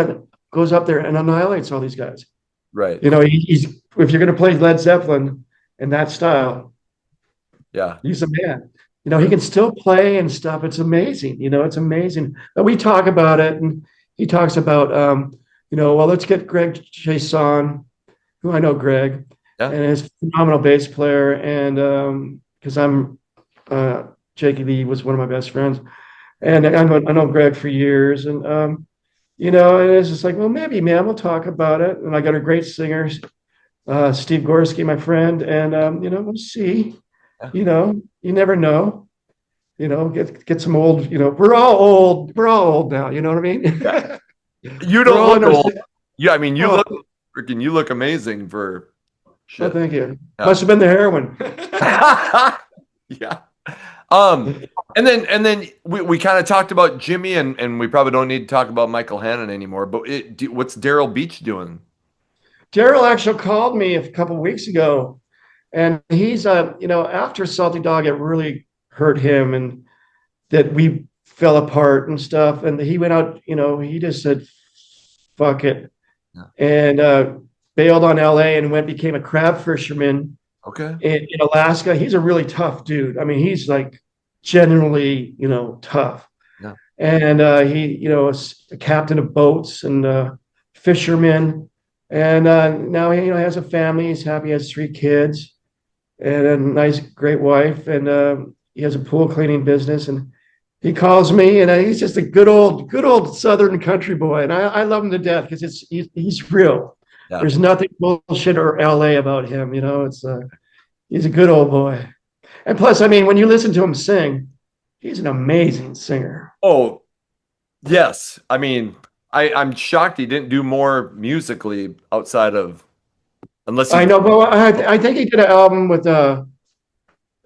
goes up there and annihilates all these guys. Right. He's, if you're going to play Led Zeppelin in that style, Yeah. he's a man. He can still play and stuff. It's amazing. It's amazing. But we talk about it, and he talks about, well, let's get Greg Chason, who I know Greg, Yeah. and is a phenomenal bass player. And because Jakey Lee was one of my best friends, and I know Greg for years, and and it's just like, well, maybe, man, we'll talk about it. And I got a great singer, Steve Gorski, my friend, and we'll see. Yeah. You never know. Get some old. We're all old. We're all old now. You know what I mean? Yeah. You We're all don't look in our old. Yeah, I mean, you Oh. look amazing for Oh, shit. thank you. Yeah. Must have been the heroin. Yeah. And then we kind of talked about Jimmy, and we probably don't need to talk about Michael Hannon anymore. But what's Daryl Beach doing? Daryl actually called me a couple weeks ago, and he's after Salty Dog, it really hurt him, and that we fell apart and stuff. And he went out, he just said, "Fuck it," Yeah. and bailed on LA and became a crab fisherman Okay. in Alaska. He's a really tough dude. I mean, he's like generally, tough. Yeah. And he, is a captain of boats and fisherman. And now he, has a family. He's happy. He has 3 kids and a nice, great wife. And he has a pool cleaning business. And he calls me, and he's just a good old Southern country boy. And I love him to death because he's real. Yeah. There's nothing bullshit or LA about him. He's a good old boy. And plus, I mean, when you listen to him sing, he's an amazing singer. Oh, yes. I mean, I'm shocked he didn't do more musically outside of, unless I know, but I think he did an album with a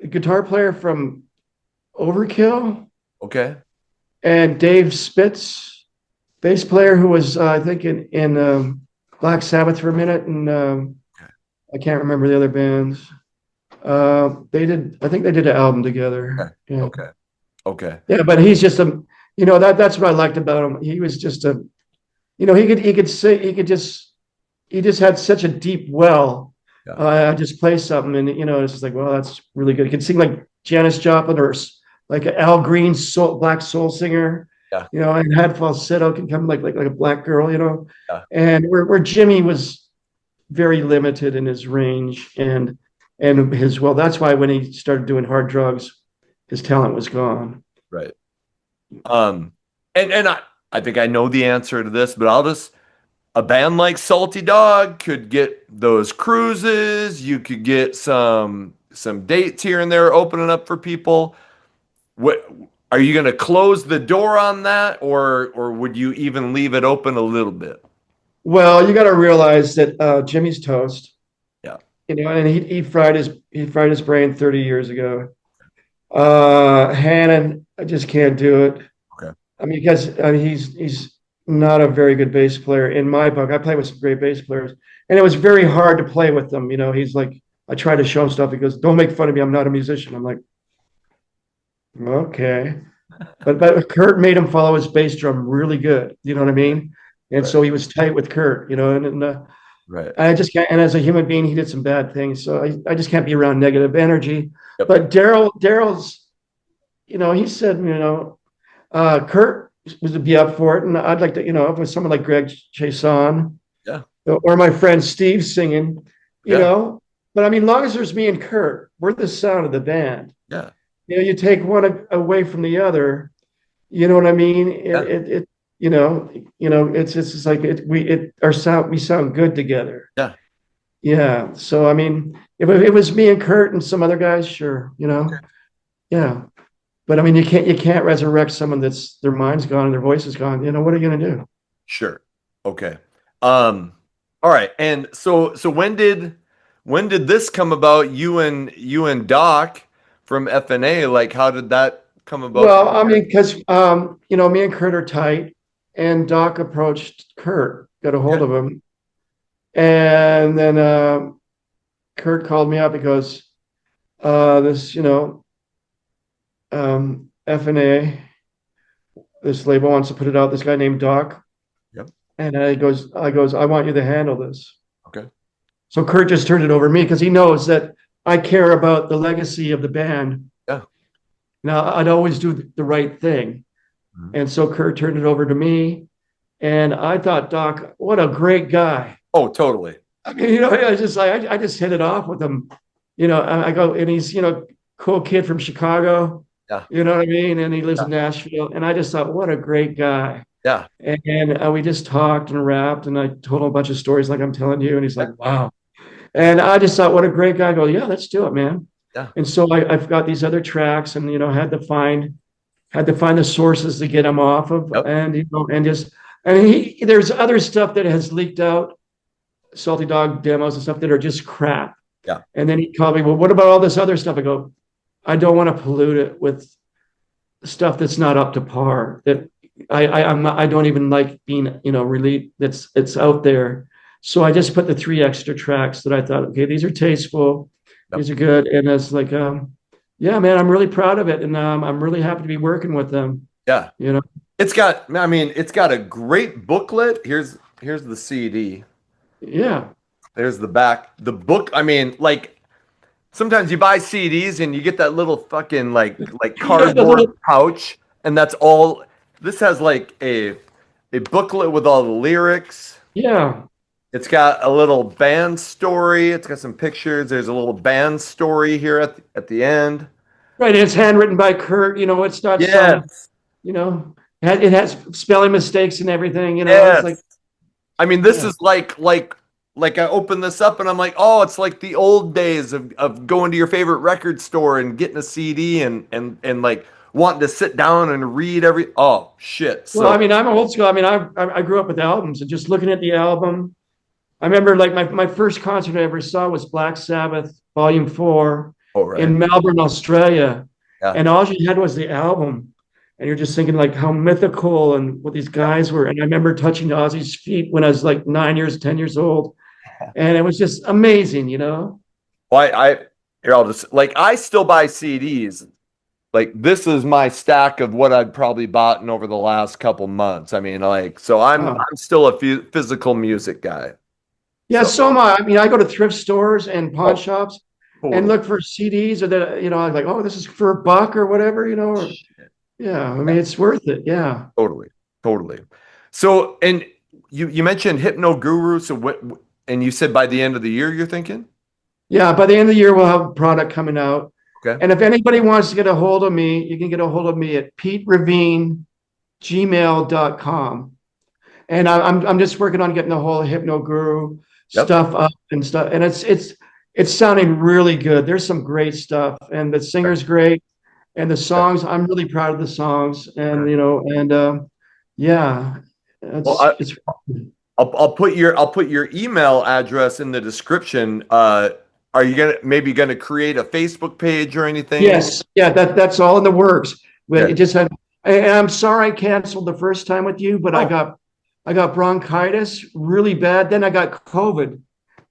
guitar player from Overkill Okay. and Dave Spitz, bass player who was, I think, in Black Sabbath for a minute, and I can't remember the other bands. I think they did an album together. Okay. Yeah. Okay. Okay. Yeah, but he's just that's what I liked about him. He was just he could say, he just had such a deep well. Yeah. I just play something, and it's just like, well, that's really good. He could sing like Janis Joplin or like Al Green black soul singer. Yeah. And had falsetto, can come like a black girl, Yeah. And where Jimmy was very limited in his range and that's why when he started doing hard drugs, his talent was gone. Right. And I think I know the answer to this, but a band like Salty Dog could get those cruises. You could get some dates here and there opening up for people. What are you going to close the door on that, or would you even leave it open a little bit? Well, you got to realize that Jimmy's toast. Yeah. And he fried his brain 30 years ago. Hannon, I just can't do it. Okay. I mean, because he's not a very good bass player in my book. I play with some great bass players, and it was very hard to play with them. He's like, I try to show him stuff. He goes, "Don't make fun of me. I'm not a musician." I'm like, okay. But Kurt made him follow his bass drum really good. You know what I mean? And so he was tight with Kurt, and Right. I just can't. And as a human being, he did some bad things. So I just can't be around negative energy. Yep. But Daryl's, he said, Kurt was to be up for it. And I'd like to, if it was someone like Greg Chason, Yeah. or my friend Steve singing, you Yeah. know. But I mean, long as there's me and Kurt, we're the sound of the band. Yeah. You take one away from the other, You know what I mean? Yeah. It's just like we sound good together. Yeah. Yeah. So I mean, if it was me and Kurt and some other guys, sure, yeah. But I mean, you can't resurrect someone that's their mind's gone and their voice is gone. What are you gonna do? Sure. Okay. All right. And so when did this come about? You and Doc from FNA, like how did that come about? Well, I mean, because me and Kurt are tight, and Doc approached Kurt, got a hold Okay. of him, and then Kurt called me up. He goes, this, FNA, this label wants to put it out. This guy named Doc, Yep. and I goes, I want you to handle this. Okay. So Kurt just turned it over to me because he knows that I care about the legacy of the band. Yeah. Now, I'd always do the right thing. Mhm. And so Kurt turned it over to me. And I thought, Doc, what a great guy. Oh, totally. I mean, I just hit it off with him. I go, and he's, cool kid from Chicago. Yeah. You know what I mean? And he lives Yeah. in Nashville. And I just thought, what a great guy. Yeah. And we just talked and rapped. And I told him a bunch of stories like I'm telling you. And he's like, wow. And I just thought, what a great guy. I go, yeah, let's do it, man. Yeah. And so I've got these other tracks, and had to find the sources to get them off of, Yep. and there's other stuff that has leaked out, Salty Dog demos and stuff that are just crap. Yeah. And then he called me, well, what about all this other stuff? I go, I don't want to pollute it with stuff that's not up to par. That I don't even like being really it's out there. So I just put the 3 extra tracks that I thought, okay, these are tasteful. Yep. These are good. And it's like, yeah, man, I'm really proud of it. And I'm really happy to be working with them. Yeah. You know, It's got a great booklet. Here's the CD. yeah. There's the back. The book, like sometimes you buy CDs and you get that little fucking like cardboard pouch, and that's all. This has like a booklet with all the lyrics. Yeah. It's got a little band story. It's got some pictures. There's a little band story here at the end. Right. And it's handwritten by Kurt. It's not some, Yes. it has spelling mistakes and everything. Yes. It's like, This Yeah. is like I open this up and I'm like, oh, it's like the old days of going to your favorite record store and getting a CD and like wanting to sit down and read oh shit. So well, I mean, I'm old school. I mean, I grew up with albums, and just looking at the album, I remember like my first concert I ever saw was Black Sabbath Volume 4 oh, right. in Melbourne, Australia. Yeah. And all you had was the album. And you're just thinking like how mythical and what these guys were. And I remember touching Ozzy's feet when I was like 10 years old. And it was just amazing, Well, I'll just I still buy CDs. Like this is my stack of what I've probably bought in over the last couple months. I mean, so I'm Wow. I'm still a physical music guy. Yeah, so am I. I mean, I go to thrift stores and pawn Oh, shops totally. and look for CDs or that, I'm like, oh, this is for $1 or whatever, or, yeah, I mean, it's worth it. Yeah. Totally. So, and you mentioned Hypno Guru. So and you said by the end of the year, you're thinking? Yeah. By the end of the year, we'll have a product coming out. Okay. And if anybody wants to get a hold of me, you can get a hold of me at PeteReveen@gmail.com. And I'm just working on getting the whole Hypno Guru Yep. stuff up and stuff. And it's sounding really good. There's some great stuff, and the singer's great, and the songs. I'm really proud of the songs, and yeah, Well, it's I'll put your email address in the description. Are you maybe gonna create a Facebook page or anything? yes, yeah. That's all in the works. But Yeah. it just had. And I'm sorry I canceled the first time with you, but Oh. I got bronchitis really bad. Then I got COVID,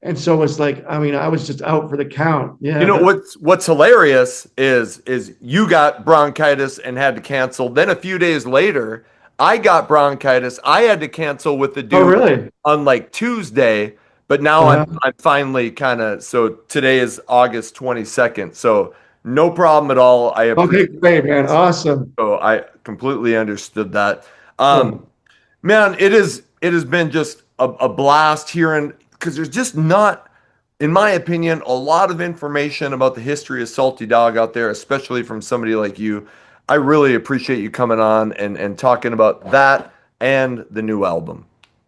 and so it's like I was just out for the count. Yeah. What's hilarious is you got bronchitis and had to cancel. Then a few days later, I got bronchitis. I had to cancel with the dude Oh, really? on like Tuesday. But now I'm finally so today is August 22nd. So no problem at all. I Okay, appreciate great, man. Awesome. So I completely understood that. Cool. Man, it has been just a blast hearing, because there's just not, in my opinion, a lot of information about the history of Salty Dog out there, especially from somebody like you. I really appreciate you coming on and talking about that and the new album.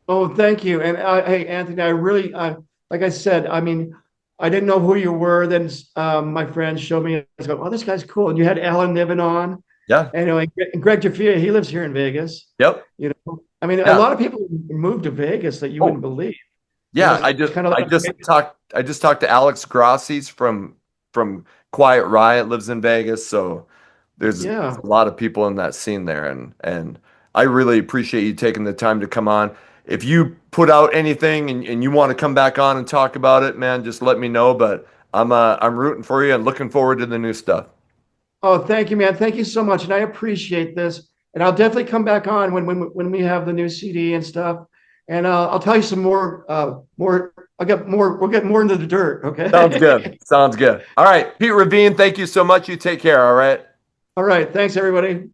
Oh, thank you. And hey, Anthony, I really, like I said, I mean, I didn't know who you were. Then my friends showed me. I was going, oh, this guy's cool. And you had Alan Niven on. Yeah. Anyway, and Greg Jaffia, he lives here in Vegas. Yep. You know, I mean, Yeah. a lot of people move to Vegas that you wouldn't believe. Yeah, I just talked to Alex Grassi's from Quiet Riot, lives in Vegas, so there's a lot of people in that scene there, and I really appreciate you taking the time to come on. If you put out anything and you want to come back on and talk about it, man, just let me know. But I'm rooting for you and looking forward to the new stuff. Oh, thank you, man. Thank you so much, and I appreciate this. And I'll definitely come back on when we have the new CD and stuff. And I'll tell you some more. I'll get more. We'll get more into the dirt. Okay. Sounds good. Sounds good. All right, Pete Raveen, thank you so much. You take care. All right. All right. Thanks, everybody.